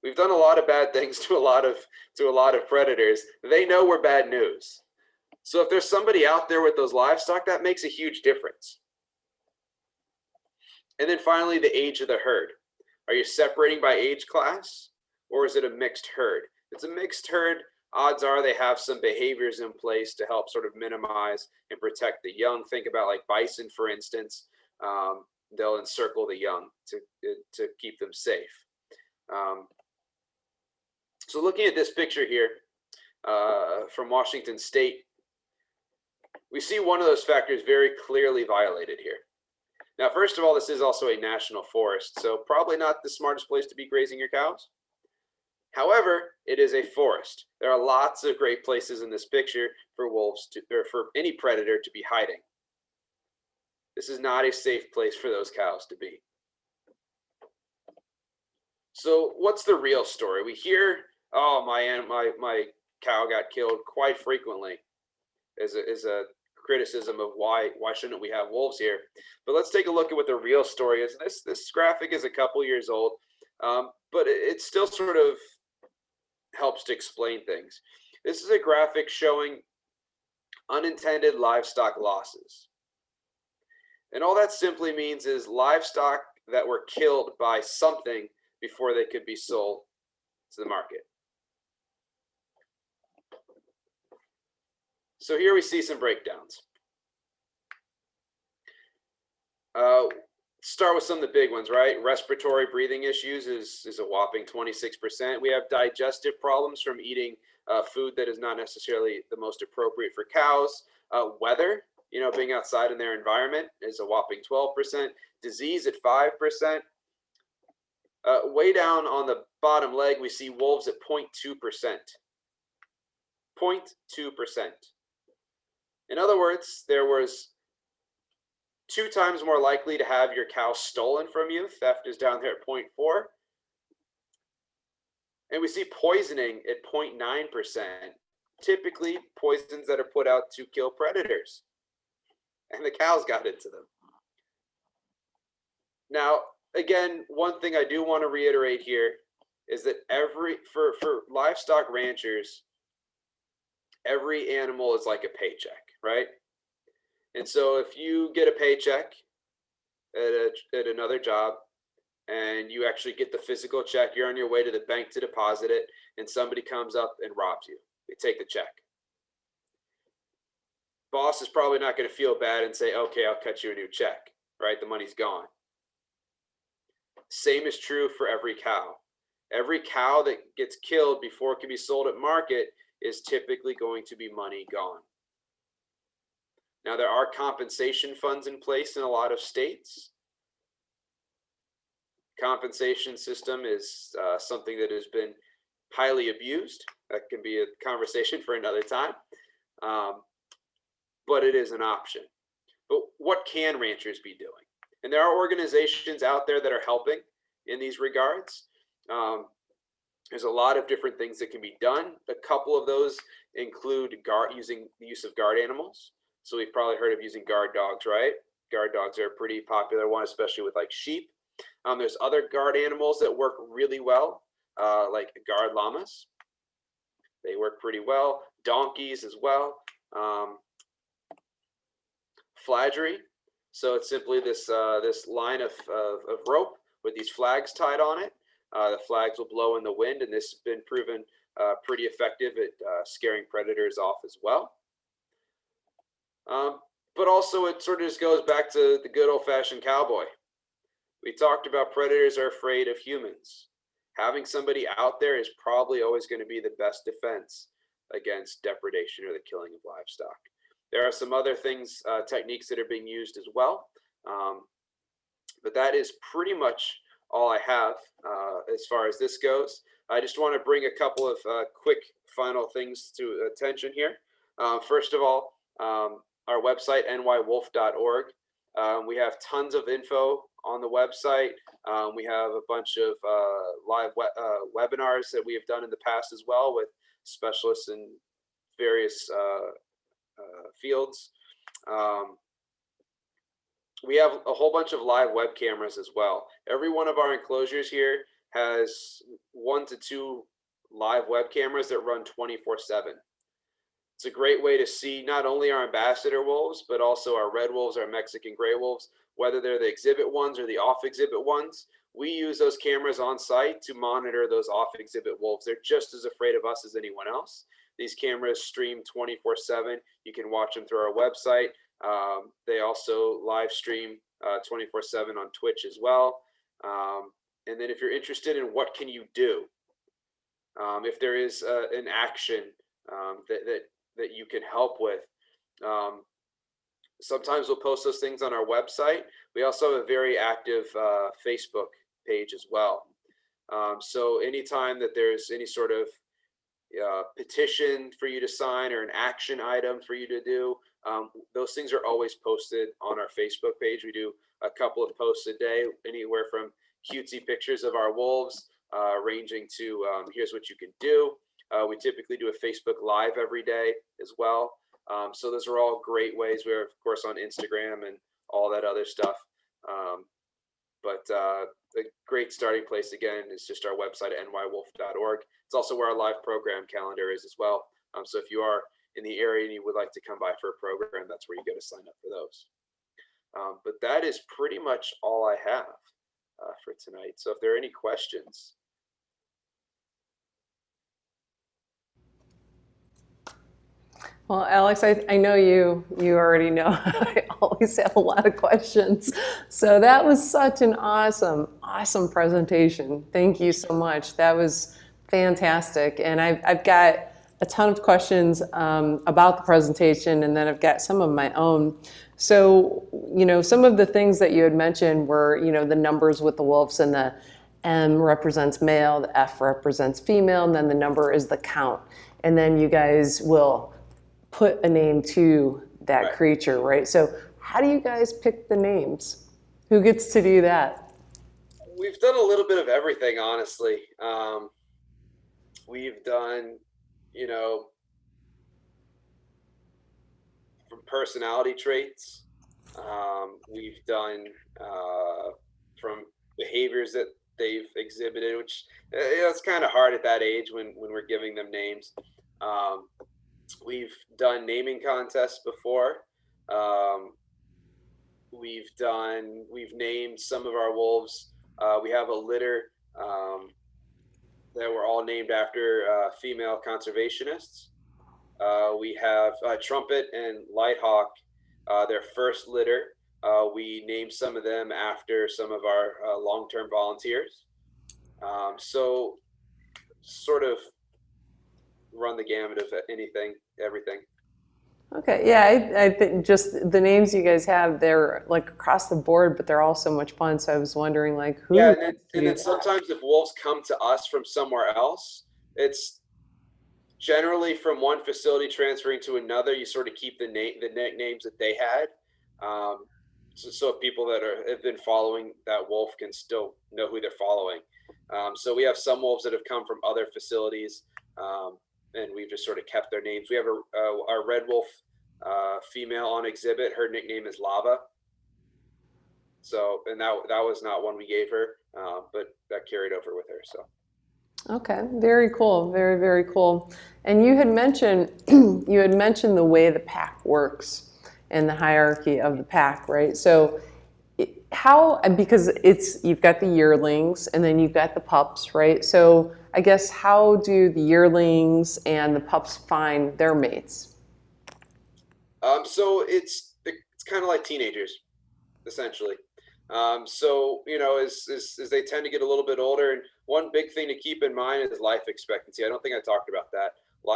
We've done a lot of bad things to a lot of predators. They know we're bad news. So if there's somebody out there with those livestock, that makes a huge difference. And then finally, the age of the herd. Are you separating by age class, or is it a mixed herd? If it's a mixed herd, odds are they have some behaviors in place to help sort of minimize and protect the young. Think about like bison, for instance. They'll encircle the young to keep them safe. So looking at this picture here from Washington State, we see one of those factors very clearly violated here. Now, first of all, this is also a national forest, so probably not the smartest place to be grazing your cows. However, it is a forest. There are lots of great places in this picture for wolves or for any predator to be hiding. This is not a safe place for those cows to be. So what's the real story? We hear, oh, my cow got killed quite frequently as a criticism of why shouldn't we have wolves here. But let's take a look at what the real story is. This graphic is a couple years old, but it still sort of helps to explain things. This is a graphic showing unintended livestock losses. And all that simply means is livestock that were killed by something before they could be sold to the market. So here we see some breakdowns. Start with some of the big ones, right? Respiratory breathing issues is a whopping 26%. We have digestive problems from eating food that is not necessarily the most appropriate for cows. Weather, being outside in their environment is a whopping 12%. Disease at 5%. Way down on the bottom leg, we see wolves at 0.2%. 0.2%. In other words, there was 2 times more likely to have your cow stolen from you. Theft is down there at 0.4. And we see poisoning at 0.9%. Typically poisons that are put out to kill predators. And the cows got into them. Now, again, one thing I do want to reiterate here is that for livestock ranchers, every animal is like a paycheck, right? And so if you get a paycheck at another job and you actually get the physical check, you're on your way to the bank to deposit it, and somebody comes up and robs you. They take the check. Boss is probably not going to feel bad and say, okay, I'll cut you a new check, right? The money's gone. Same is true for every cow. Every cow that gets killed before it can be sold at market is typically going to be money gone. Now, there are compensation funds in place in a lot of states. Compensation system is something that has been highly abused. That can be a conversation for another time. But it is an option. But what can ranchers be doing? And there are organizations out there that are helping in these regards. There's a lot of different things that can be done. A couple of those include using the use of guard animals. So we've probably heard of using guard dogs, right? Guard dogs are a pretty popular one, especially with like sheep. There's other guard animals that work really well, like guard llamas. They work pretty well. Donkeys as well. Flagery. So it's simply this line of rope with these flags tied on it. The flags will blow in the wind, and this has been proven pretty effective at scaring predators off as well. But also it sort of just goes back to the good old-fashioned cowboy. We talked about predators are afraid of humans. Having somebody out there is probably always going to be the best defense against depredation or the killing of livestock. There are some other things, techniques that are being used as well. But that is pretty much all I have as far as this goes. I just want to bring a couple of quick final things to attention here. First of all, our website, nywolf.org. We have tons of info on the website. We have a bunch of live webinars that we have done in the past as well with specialists in various fields. We have a whole bunch of live web cameras as well. Every one of our enclosures here has 1 to 2 live web cameras that run 24/7. It's a great way to see not only our ambassador wolves, but also our red wolves, our Mexican gray wolves, whether they're the exhibit ones or the off exhibit ones. We use those cameras on site to monitor those off exhibit wolves. They're just as afraid of us as anyone else. These cameras stream 24/7. You can watch them through our website. They also live stream 24/7 on Twitch as well. And then if you're interested in what can you do, if there is an action that you can help with, sometimes we'll post those things on our website. We also have a very active Facebook page as well. So anytime that there's any sort of petition for you to sign or an action item for you to do, those things are always posted on our Facebook page. We do a couple of posts a day, anywhere from cutesy pictures of our wolves, ranging to here's what you can do. We typically do a Facebook Live every day as well. So those are all great ways. We're, of course, on Instagram and all that other stuff. But a great starting place, again, is just our website at nywolf.org. It's also where our live program calendar is as well. So if you are in the area and you would like to come by for a program, that's where you go to sign up for those. But that is pretty much all I have for tonight. So if there are any questions. Well, Alex, I know you already know I always have a lot of questions. So that was such an awesome presentation. Thank you so much. That was fantastic. And I've got a ton of questions about the presentation, and then I've got some of my own. So, some of the things that you had mentioned were, the numbers with the wolves, and the M represents male, the F represents female, and then the number is the count. And then you guys will put a name to that creature, right? So how do you guys pick the names? Who gets to do that? We've done a little bit of everything, honestly. We've done, from personality traits. We've done from behaviors that they've exhibited, which it's kind of hard at that age when we're giving them names. We've done naming contests before. We've named some of our wolves. We have a litter that were all named after female conservationists. We have Trumpet and Lighthawk, their first litter. We named some of them after some of our long-term volunteers. So sort of run the gamut of anything, everything. Okay, yeah, I think just the names you guys have, they're like across the board, but they're all so much fun. So I was wondering, like, who? Yeah, and then sometimes if wolves come to us from somewhere else, It's generally from one facility transferring to another. You sort of keep the nicknames that they had. So people that have been following that wolf can still know who they're following. So we have some wolves that have come from other facilities, and we've just sort of kept their names. We have our red wolf female on exhibit. Her nickname is Lava. So, and that was not one we gave her, but that carried over with her. So. Okay, very cool, very, very cool. And you had mentioned the way the pack works and the hierarchy of the pack, right? So how, because you've got the yearlings and then you've got the pups, right? So I guess how do the yearlings and the pups find their mates? So it's kind of like teenagers, essentially. So as they tend to get a little bit older, and one big thing to keep in mind is life expectancy. I don't think I talked about that.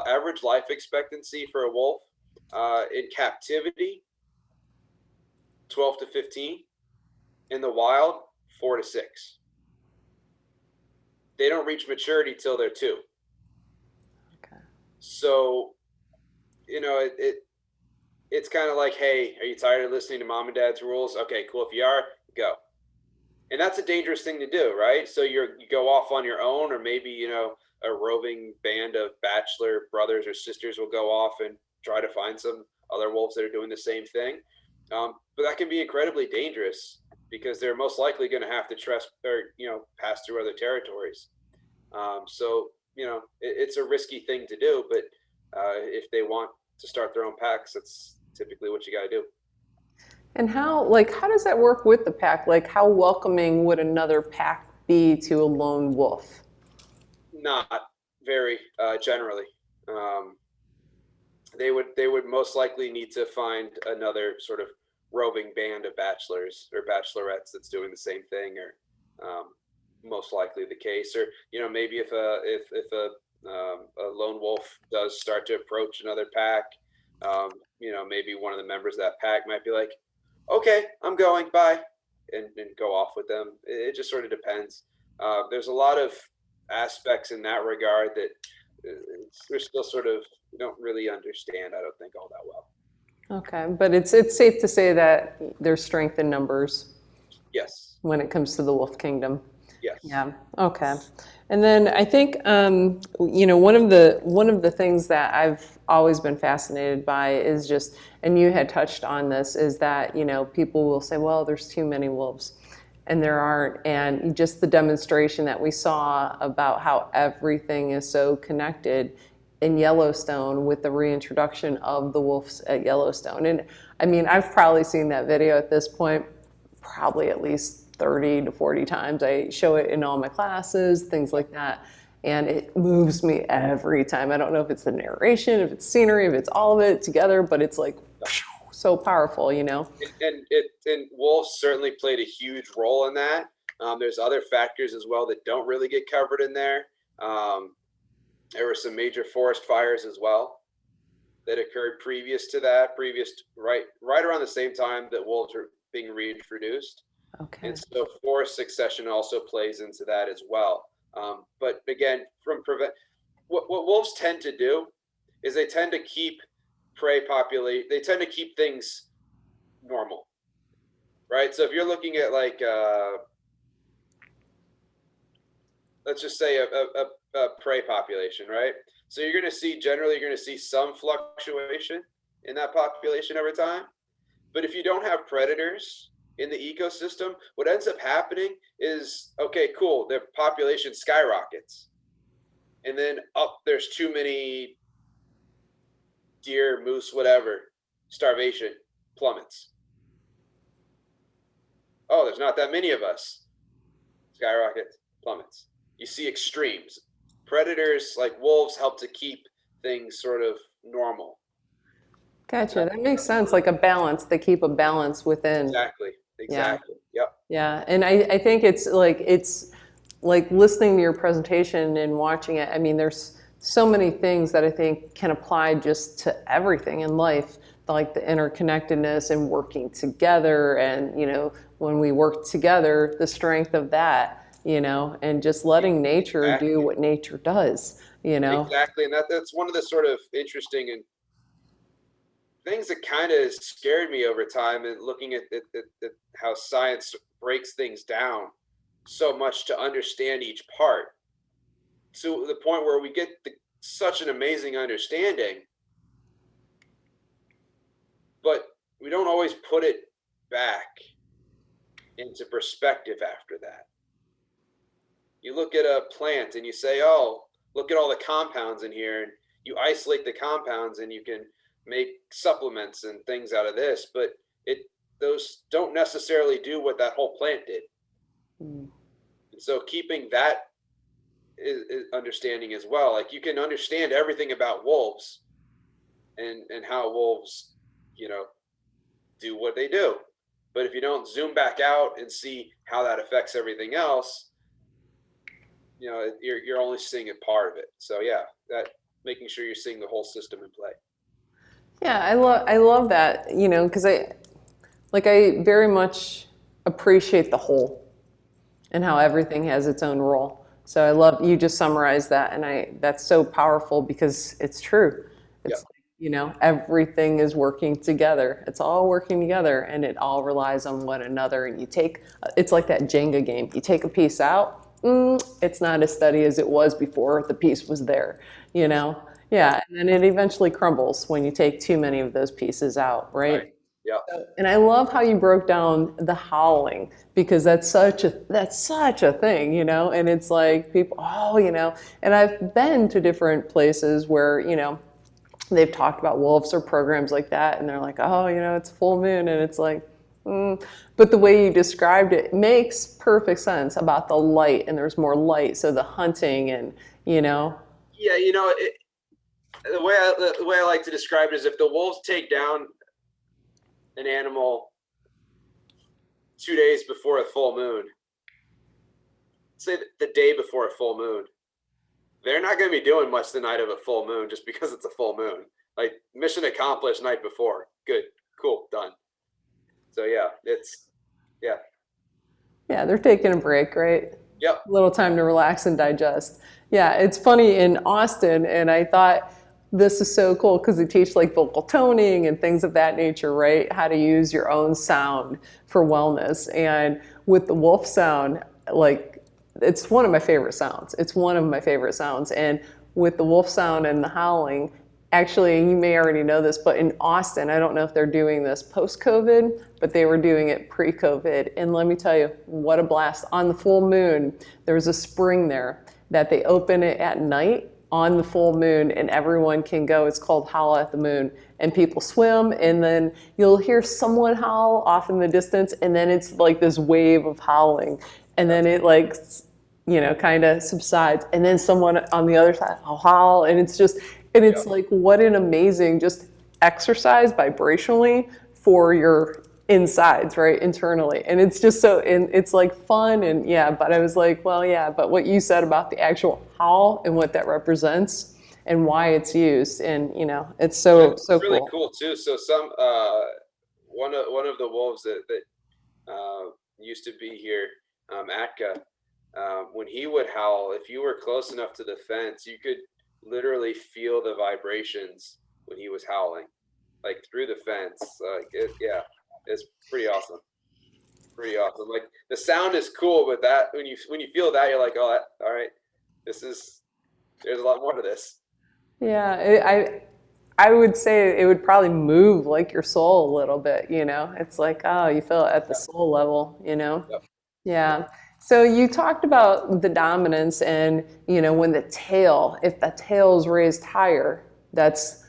Average life expectancy for a wolf in captivity, 12 to 15. In the wild, 4 to 6. They don't reach maturity till they're 2. Okay. So, it's kind of like, hey, are you tired of listening to mom and dad's rules? Okay, cool. If you are, go. And that's a dangerous thing to do, right? So you go off on your own, or maybe, a roving band of bachelor brothers or sisters will go off and try to find some other wolves that are doing the same thing. But that can be incredibly dangerous because they're most likely going to have to pass through other territories. So, it's a risky thing to do, but if they want to start their own packs, that's typically what you got to do. And how does that work with the pack? Like, how welcoming would another pack be to a lone wolf? Not very generally. They would most likely need to find another sort of roving band of bachelors or bachelorettes that's doing the same thing, or most likely the case. Or maybe if a lone wolf does start to approach another pack, maybe one of the members of that pack might be like, okay, I'm going, bye, and go off with them. It just sort of depends. There's a lot of aspects in that regard that we're still sort of, we don't really understand, I don't think, all that well. Okay, but it's safe to say that there's strength in numbers. Yes. When it comes to the wolf kingdom. Yes. Yeah. Okay. And then I think one of the things that I've always been fascinated by is just, and you had touched on this, is that people will say, well, there's too many wolves, and there aren't. And just the demonstration that we saw about how everything is so connected in Yellowstone with the reintroduction of the wolves at Yellowstone. And I mean, I've probably seen that video at this point probably at least 30 to 40 times. I show it in all my classes, things like that. And it moves me every time. I don't know if it's the narration, if it's scenery, if it's all of it together, but it's like so powerful, And wolves certainly played a huge role in that. There's other factors as well that don't really get covered in there. There were some major forest fires as well that occurred previous to that, right around the same time that wolves were being reintroduced. Okay. And so forest succession also plays into that as well. But again, what wolves tend to do is they tend to keep they tend to keep things normal, right? So if you're looking at let's just say a prey population, right? So you're going to see some fluctuation in that population over time. But if you don't have predators in the ecosystem, what ends up happening is, okay, cool, their population skyrockets. And then there's too many deer, moose, whatever, starvation plummets. Oh, there's not that many of us. Skyrockets, plummets. You see extremes. Predators like wolves help to keep things sort of normal. Gotcha. That makes sense. Like a balance. They keep a balance within. Exactly. Yeah. Yep. Yeah. And I think it's like listening to your presentation and watching it. I mean, there's so many things that I think can apply just to everything in life, like the interconnectedness and working together. And, when we work together, the strength of that, and just letting nature do what nature does. you know? Exactly, and that's one of the sort of interesting and things that kind of scared me over time, and looking at how science breaks things down so much to understand each part, to the point where we get such an amazing understanding, but we don't always put it back into perspective after that. You look at a plant and you say, oh, look at all the compounds in here, and you isolate the compounds and you can make supplements and things out of this, but it those don't necessarily do what that whole plant did. Mm. And so keeping that is understanding as well. Like, you can understand everything about wolves and how wolves, you know, do what they do. But if you don't zoom back out and see how that affects everything else, you know, you're only seeing a part of it. So yeah, that making sure you're seeing the whole system in play. Yeah, I love that, you know, because I very much appreciate the whole and how everything has its own role. So I love you just summarized that, and that's so powerful because it's true. Yeah, It's like, you know, everything is working together. It's all working together, and it all relies on one another. And it's like that Jenga game. You take a piece out, it's not as steady as it was before the piece was there. You know, yeah, yeah, and then it eventually crumbles when you take too many of those pieces out, right. right? Yeah, And I love how you broke down the howling because that's such a thing, you know. And it's like people, oh, you know. And I've been to different places where, you know, they've talked about wolves or programs like that, and they're like, oh, you know, it's full moon, and it's like, but the way you described it makes perfect sense about the light, and there's more light, so the hunting and, you know. yeah. The way I like to describe it is, if the wolves take down an animal 2 days before a full moon, say the day before a full moon, they're not going to be doing much the night of a full moon just because it's a full moon. Like, mission accomplished night before. Good, cool, done. So yeah, yeah, Yeah, they're taking a break, right? yep, A little time to relax and digest. Yeah, it's funny in Austin, and I thought this is so cool because they teach like vocal toning and things of that nature, right? How to use your own sound for wellness. And with the wolf sound, like it's one of my favorite sounds. It's one of my favorite sounds. And with the wolf sound and the howling, actually, you may already know this, but in Austin, I don't know if they're doing this post-COVID, but they were doing it pre-COVID. And let me tell you, what a blast. On the full moon, there's a spring there that they open it at night on the full moon, and everyone can go. It's called Howl at the Moon. And people swim, and then you'll hear someone howl off in the distance, and then it's like this wave of howling. And then it like, you know, kind of subsides, and then someone on the other side will howl, and it's just, and yep. it's like, what an amazing just exercise vibrationally for your insides, right, internally. And it's just so, and it's like fun, and yeah, but I was like, well, yeah, but what you said about the actual howl and what that represents and why it's used, and you know, it's so It's so really cool. cool too. So one of the wolves that used to be here, Atka, when he would howl, if you were close enough to the fence, you could literally feel the vibrations when he was howling, like through the fence. Yeah, it's pretty awesome. Pretty awesome. Like, the sound is cool, but that when you feel that, you're like, oh, all right, this is there's a lot more to this. Yeah, I would say it would probably move like your soul a little bit, you know. It's like, oh, you feel it at the Yeah. soul level, you know. Yep. Yep. Yeah. So you talked about the dominance and, you know, when if the tail's raised higher, that's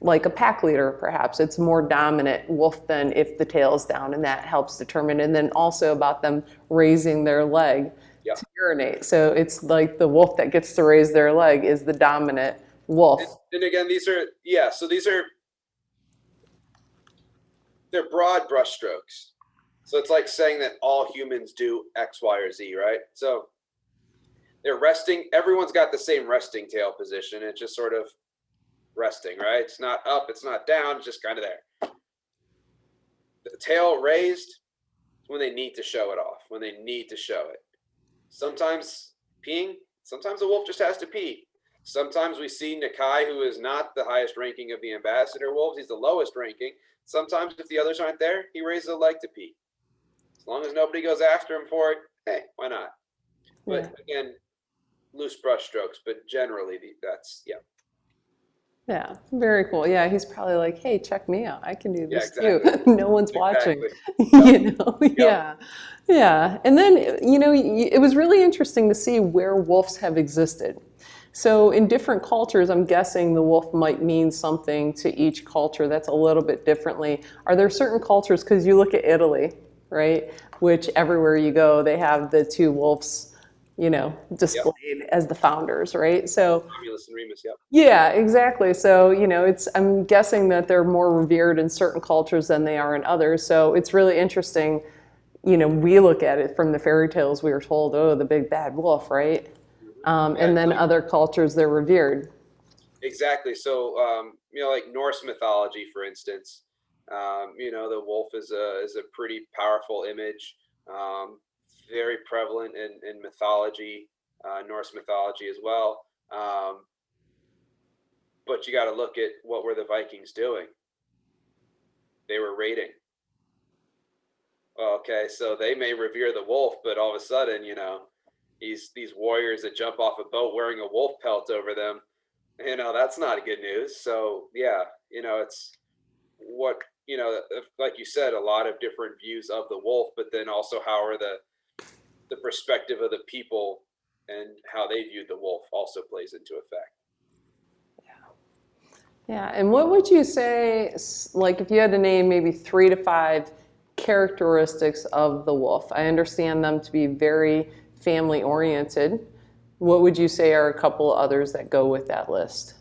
like a pack leader, perhaps. It's more dominant wolf than if the tail's down, and that helps determine. And then also about them raising their leg Yep. to urinate. So it's like the wolf that gets to raise their leg is the dominant wolf. And again, these are, yeah. So they're broad brushstrokes. So it's like saying that all humans do X, Y, or Z, right? So they're resting. Everyone's got the same resting tail position. It's just sort of resting, right? It's not up, it's not down, it's just kind of there. The tail raised when they need to show it off, when they need to show it. Sometimes peeing, sometimes a wolf just has to pee. Sometimes we see Nakai, who is not the highest ranking of the ambassador wolves. He's the lowest ranking. Sometimes if the others aren't there, he raises a leg to pee. As long as nobody goes after him for it, hey, why not? But Yeah. again, loose brush strokes, but generally that's, yeah. Yeah, very cool. Yeah, he's probably like, "Hey, check me out. I can do Yeah, this too. exactly. No one's watching." Exactly. Yep. You know? Yep. Yeah. Yeah. And then, it was really interesting to see where wolves have existed. So in different cultures, I'm guessing the wolf might mean something to each culture that's a little bit differently. Are there certain cultures, because you look at Italy, right, which everywhere you go, they have the two wolves, Yep. displayed as the founders, right? So Romulus and Remus. Yep. yeah, exactly. So, I'm guessing that they're more revered in certain cultures than they are in others. So it's really interesting. We look at it from the fairy tales we were told, oh, the big bad wolf, right? Yeah, And then like other cultures, they're revered. exactly. So like Norse mythology, for instance, the wolf is a pretty powerful image, um, very prevalent in mythology, Norse mythology as well. But you got to look at what were the Vikings doing? They were raiding. Okay, so they may revere the wolf, but all of a sudden, these warriors that jump off a boat wearing a wolf pelt over them, that's not good news. So yeah, it's what like you said, a lot of different views of the wolf, but then also how are the perspective of the people and how they viewed the wolf also plays into effect. Yeah. And what would you say, like, if you had to name maybe 3 to 5 characteristics of the wolf? I understand them to be very family oriented. What would you say are a couple others that go with that list?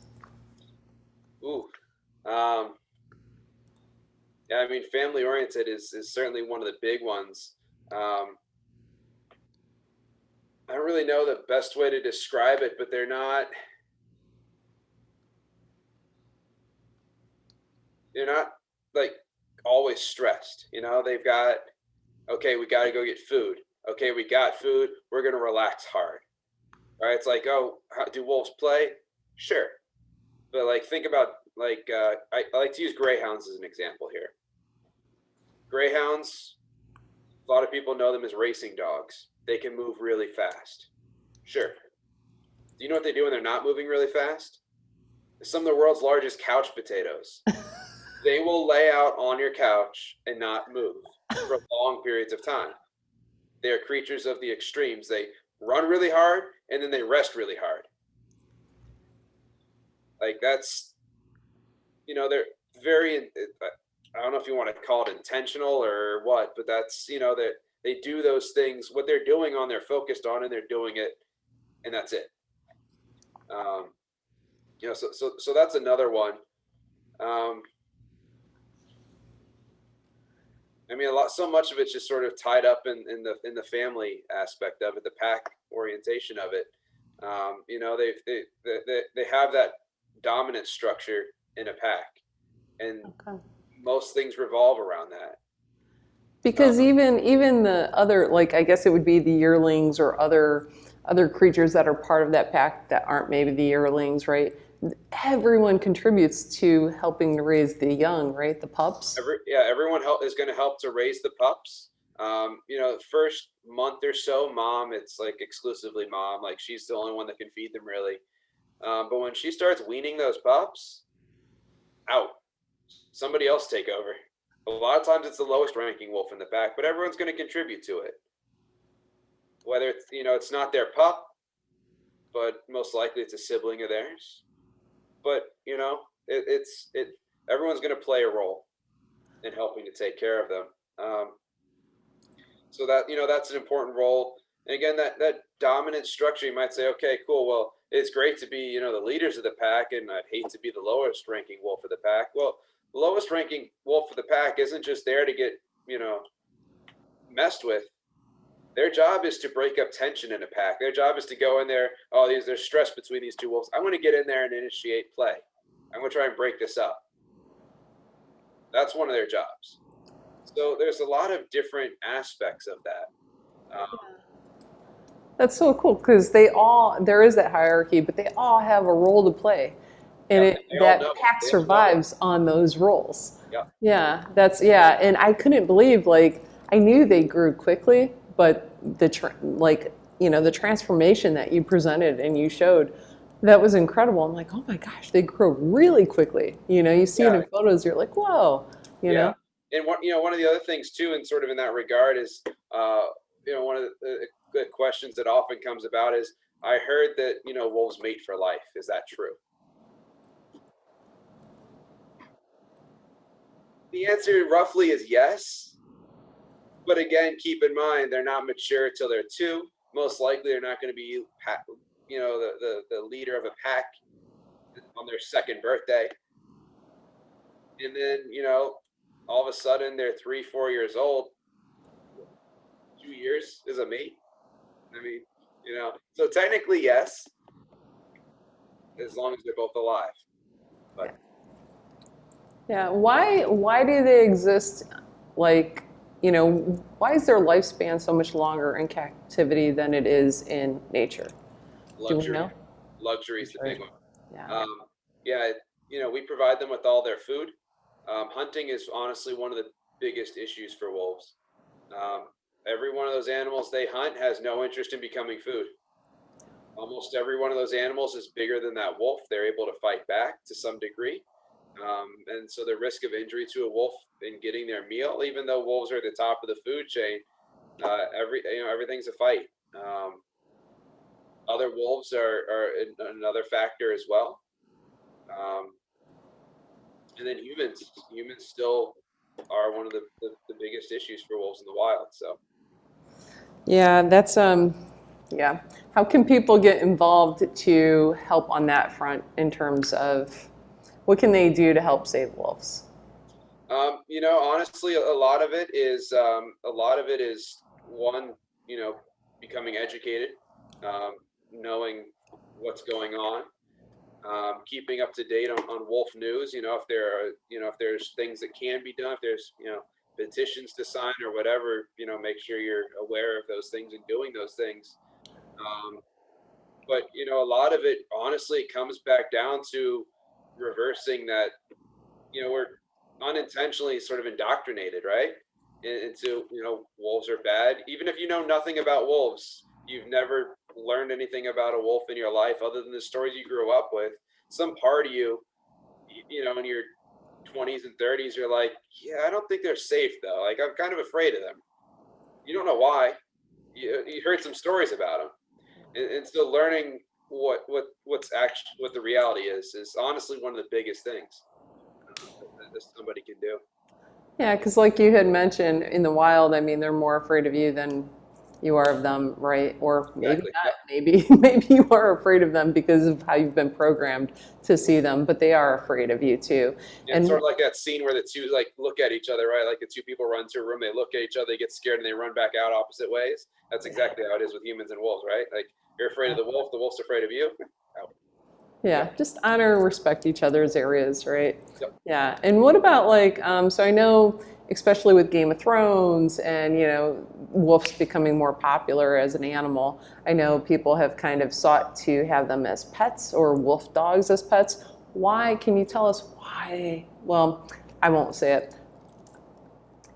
Ooh, um, yeah, I mean, family oriented is certainly one of the big ones. I don't really know the best way to describe it, but they're not like always stressed. They've got, okay, we got to go get food. Okay, we got food. We're gonna relax hard. All right, it's like, oh, do wolves play? Sure, but like think about like I like to use greyhounds as an example here. Greyhounds, a lot of people know them as racing dogs. They can move really fast. Sure. Do you know what they do when they're not moving really fast? Some of the world's largest couch potatoes. They will lay out on your couch and not move for long periods of time. They are creatures of the extremes. They run really hard and then they rest really hard. Like they're very, I don't know if you want to call it intentional or what, but that's, that they do those things, what they're doing on, they're focused on, and they're doing it, and that's it. Um, so that's another one. Um, I mean, so much of it's just sort of tied up in the family aspect of it, the pack orientation of it. They have that dominant structure in a pack, and Okay. most things revolve around that. Because even the other, like, I guess it would be the yearlings or other creatures that are part of that pack that aren't maybe the yearlings, right? Everyone contributes to helping to raise the young, right? The pups. Everyone is going to help to raise the pups. First month or so, mom, it's like exclusively mom. Like she's the only one that can feed them really. But when she starts weaning those pups, out, somebody else take over. A lot of times it's the lowest ranking wolf in the pack, but everyone's going to contribute to it. Whether it's not their pup, but most likely it's a sibling of theirs. But everyone's going to play a role in helping to take care of them. So that's an important role. And again, that dominant structure, you might say, okay, cool. Well, it's great to be the leaders of the pack, and I'd hate to be the lowest ranking wolf of the pack. Well, the lowest ranking wolf of the pack isn't just there to get messed with. Their job is to break up tension in a pack. Their job is to go in there. Oh, there's stress between these two wolves. I'm going to get in there and initiate play. I'm going to try and break this up. That's one of their jobs. So there's a lot of different aspects of that. That's so cool because there is that hierarchy, but they all have a role to play. And Yep, and they all that know it. pack They all know it. survives on those roles. Yep. Yeah. And I couldn't believe, like, I knew they grew quickly, but the transformation that you presented and you showed, that was incredible. I'm like, oh my gosh, they grow really quickly. You see it Yeah. in photos, you're like, whoa, you Yeah. know? And one of the other things too, and sort of in that regard, is one of the questions that often comes about is, I heard that wolves mate for life. Is that true? The answer roughly is yes. But again, keep in mind they're not mature till they're 2. Most likely, they're not going to be the leader of a pack on their second birthday. And then all of a sudden they're 3-4 years old. 2 years is a mate. I mean, so technically yes, as long as they're both alive. But Yeah. Why do they exist, like, why is their lifespan so much longer in captivity than it is in nature? Do we luxury, know? luxury is the big Sure. one. Yeah. Yeah, we provide them with all their food. Hunting is honestly one of the biggest issues for wolves. Um, every one of those animals they hunt has no interest in becoming food. Almost every one of those animals is bigger than that wolf. They're able to fight back to some degree. And so the risk of injury to a wolf in getting their meal, even though wolves are at the top of the food chain, everything's a fight. Other wolves are another factor as well. Um, and then humans still are one of the biggest issues for wolves in the wild. So Yeah, yeah. How can people get involved to help on that front in terms of what can they do to help save wolves? honestly, a lot of it is one, becoming educated, um, knowing what's going on, keeping up to date on wolf news. If there's things that can be done, if there's petitions to sign or whatever, make sure you're aware of those things and doing those things. Um, but a lot of it honestly comes back down to reversing that. We're unintentionally sort of indoctrinated, right, into wolves are bad. Even if you know nothing about wolves, you've never learned anything about a wolf in your life other than the stories you grew up with. Some part of you, in your 20s and 30s, you're like, yeah, I don't think they're safe though. Like, I'm kind of afraid of them. You don't know why. You heard some stories about them, and so learning what the reality is honestly one of the biggest things that somebody can do. Yeah, because like you had mentioned, in the wild, I mean, they're more afraid of you than you are of them, right? Or maybe Exactly. not. Yep. Maybe you are afraid of them because of how you've been programmed to see them, but they are afraid of you too. Yeah, it's And sort of like that scene where the two like look at each other, right? Like the two people run to a room, they look at each other, they get scared, and they run back out opposite ways. That's exactly how it is with humans and wolves, right? Like, you're afraid of the wolf's afraid of you. Out. yeah, Yep. just honor and respect each other's areas, right? Yep. Yeah. And what about, like, so I know, especially with Game of Thrones and, wolves becoming more popular as an animal, I know people have kind of sought to have them as pets or wolf dogs as pets. Why? Can you tell us why? Well, I won't say it.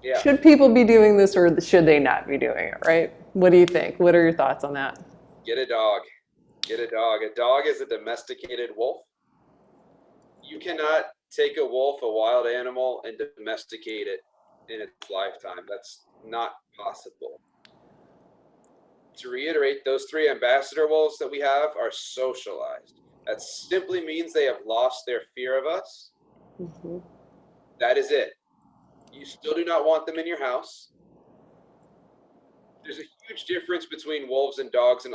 Yeah. Should people be doing this or should they not be doing it, right? What do you think? What are your thoughts on that? Get a dog. Get a dog. A dog is a domesticated wolf. You cannot take a wolf, a wild animal, and domesticate it in its lifetime. That's not possible. To reiterate, those 3 ambassador wolves that we have are socialized. That simply means they have lost their fear of us. Mhm. That is it. You still do not want them in your house. There's a huge difference between wolves and dogs, and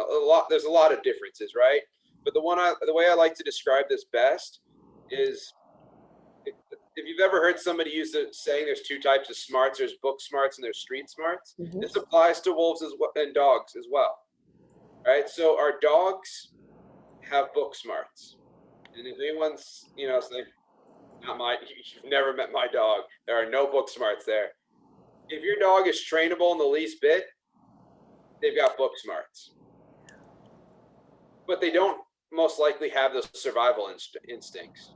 there's a lot of differences, right? But the way I like to describe this best is, if you've ever heard somebody use the saying, there's 2 types of smarts, there's book smarts and there's street smarts. Mhm. This applies to wolves and dogs as well, right? So our dogs have book smarts. And if anyone's, saying, not my, you've never met my dog, there are no book smarts there. If your dog is trainable in the least bit, they've got book smarts. but they don't most likely have those survival instincts.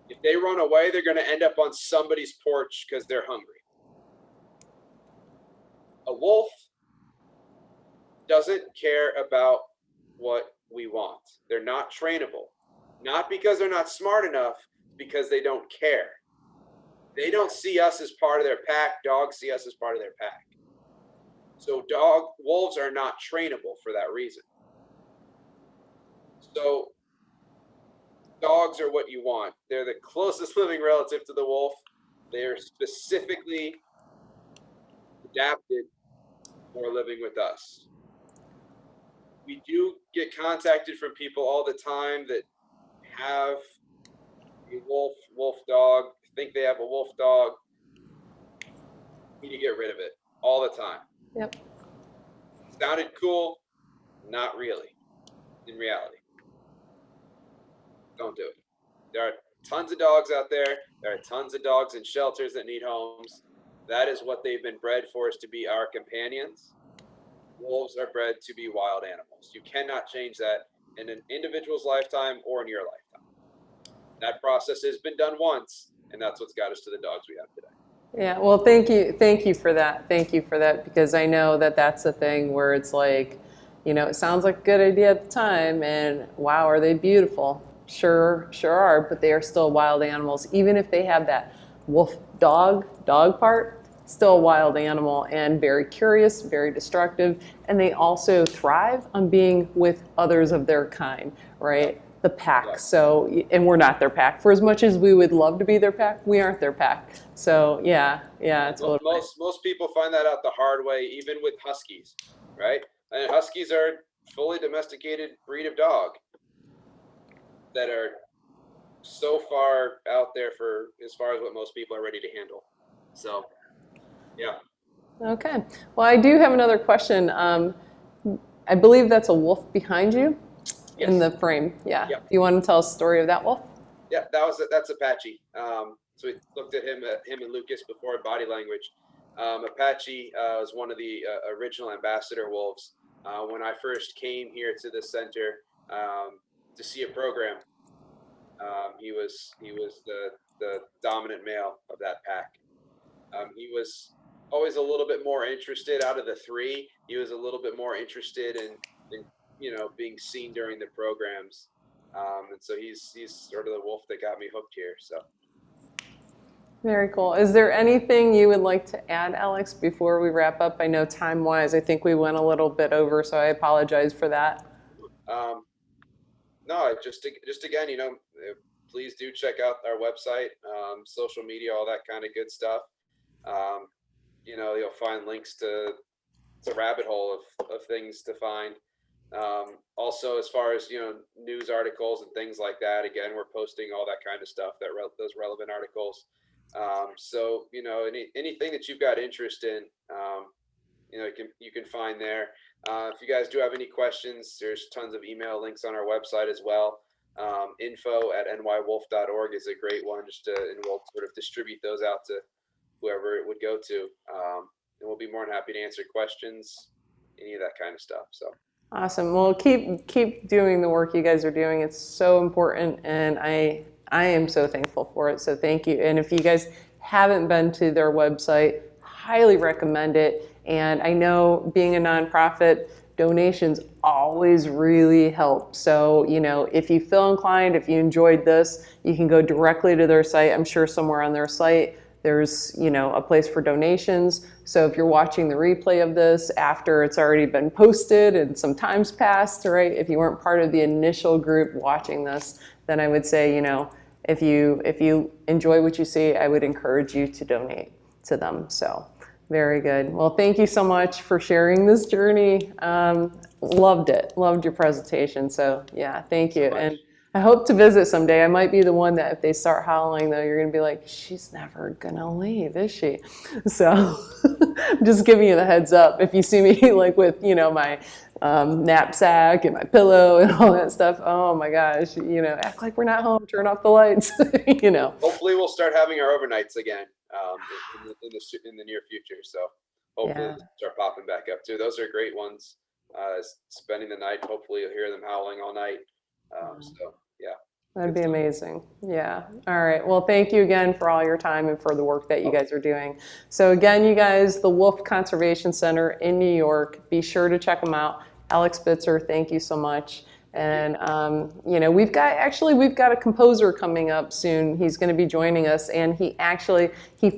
If they run away, they're going to end up on somebody's porch because they're hungry. A wolf doesn't care about what we want. They're not trainable. Not because they're not smart enough, because they don't care. They don't see us as part of their pack. Dogs see us as part of their pack. So wolves are not trainable for that reason. So dogs are what you want. They're the closest living relative to the wolf. They're specifically adapted for living with us. We do get contacted from people all the time that have a wolf dog, think they have a wolf dog. We need to get rid of it all the time. Yep. Sounded cool, not really, in reality. Don't do it. There are tons of dogs out there. There are tons of dogs in shelters that need homes. That is what they've been bred for, is to be our companions. Wolves are bred to be wild animals. You cannot change that in an individual's lifetime or in your lifetime. That process has been done once, and that's what's got us to the dogs we have today. Yeah, well, thank you for that. Thank you for that, because I know that that's the thing where it's like, it sounds like a good idea at the time, and wow, are they beautiful? Sure are, but they are still wild animals. Even if they have that wolf dog part, still a wild animal, and very curious, very destructive, and they also thrive on being with others of their kind, right? The pack. Yeah. So, and we're not their pack. For as much as we would love to be their pack, we aren't their pack. So yeah, totally. Most people find that out the hard way, even with huskies, right? And huskies are fully domesticated breed of dog that are so far out there for as far as what most people are ready to handle. So, yeah. Okay. Well, I do have another question. I believe that's a wolf behind you. Yes. In the frame. Yeah. Yep. Do you want to tell us the story of that wolf? Yeah, that's Apache. So we looked at him and Lucas before body language. Apache was one of the original ambassador wolves. When I first came here to the center to see a program, he was the dominant male of that pack. He was always a little bit more interested out of the three. He was a little bit more interested in being seen during the programs. And so he's sort of the wolf that got me hooked here. So Very cool. Is there anything you would like to add, Alex, before we wrap up? I know time-wise, I think we went a little bit over, so I apologize for that. No, just again, please do check out our website, social media, all that kind of good stuff. You'll find links to rabbit hole of things to find. Also, as far as news articles and things like that, again, we're posting all that kind of stuff, those relevant articles. So anything that you've got interest in, you can find there. If you guys do have any questions, there's tons of email links on our website as well. info@nywolf.org is a great one, and we'll sort of distribute those out to whoever it would go to. And we'll be more than happy to answer questions, any of that kind of stuff. So. Awesome. Well, keep doing the work you guys are doing. It's so important, and I am so thankful for it. So thank you. And if you guys haven't been to their website, highly recommend it. And I know, being a nonprofit, donations always really help. So if you feel inclined, if you enjoyed this, you can go directly to their site. I'm sure somewhere on their site there's a place for donations. So if you're watching the replay of this after it's already been posted and some time's passed, right? If you weren't part of the initial group watching this, then I would say, if you enjoy what you see, I would encourage you to donate to them. So very good. Well, thank you so much for sharing this journey. Loved it. Loved your presentation. So yeah, thank you. And I hope to visit someday. I might be the one that if they start howling, though, you're going to be like, she's never going to leave, is she? So just giving you the heads up. If you see me like with, my knapsack and my pillow and all that stuff, oh my gosh, act like we're not home, turn off the lights, Hopefully we'll start having our overnights again in the near future. So hopefully we'll start popping back up too. Those are great ones. spending the night. Hopefully, you'll hear them howling all night. So yeah, That'd good be stuff. amazing. Yeah. All right. Well, thank you again for all your time and for the work that you guys are doing. So again, you guys, the Wolf Conservation Center in New York, be sure to check them out. Alex Spitzer, thank you so much. And you know, we've got a composer coming up soon. He's going to be joining us, and he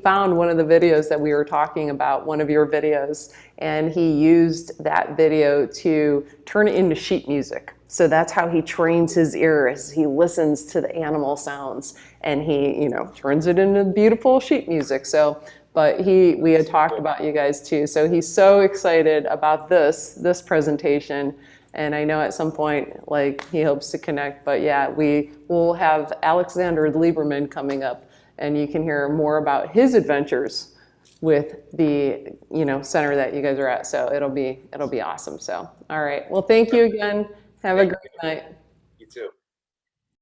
found one of the videos that we were talking about, one of your videos, and he used that video to turn it into sheet music. So that's how he trains his ears. He listens to the animal sounds, and he, you know, turns it into beautiful sheet music. So, but we had talked about you guys too. So he's so excited about this presentation. And I know at some point, like, he hopes to connect. But yeah, we will have Alexander Lieberman coming up, and you can hear more about his adventures with the, you know, center that you guys are at. So it'll be awesome. So all right. Well, thank you again. Have a great night. You too.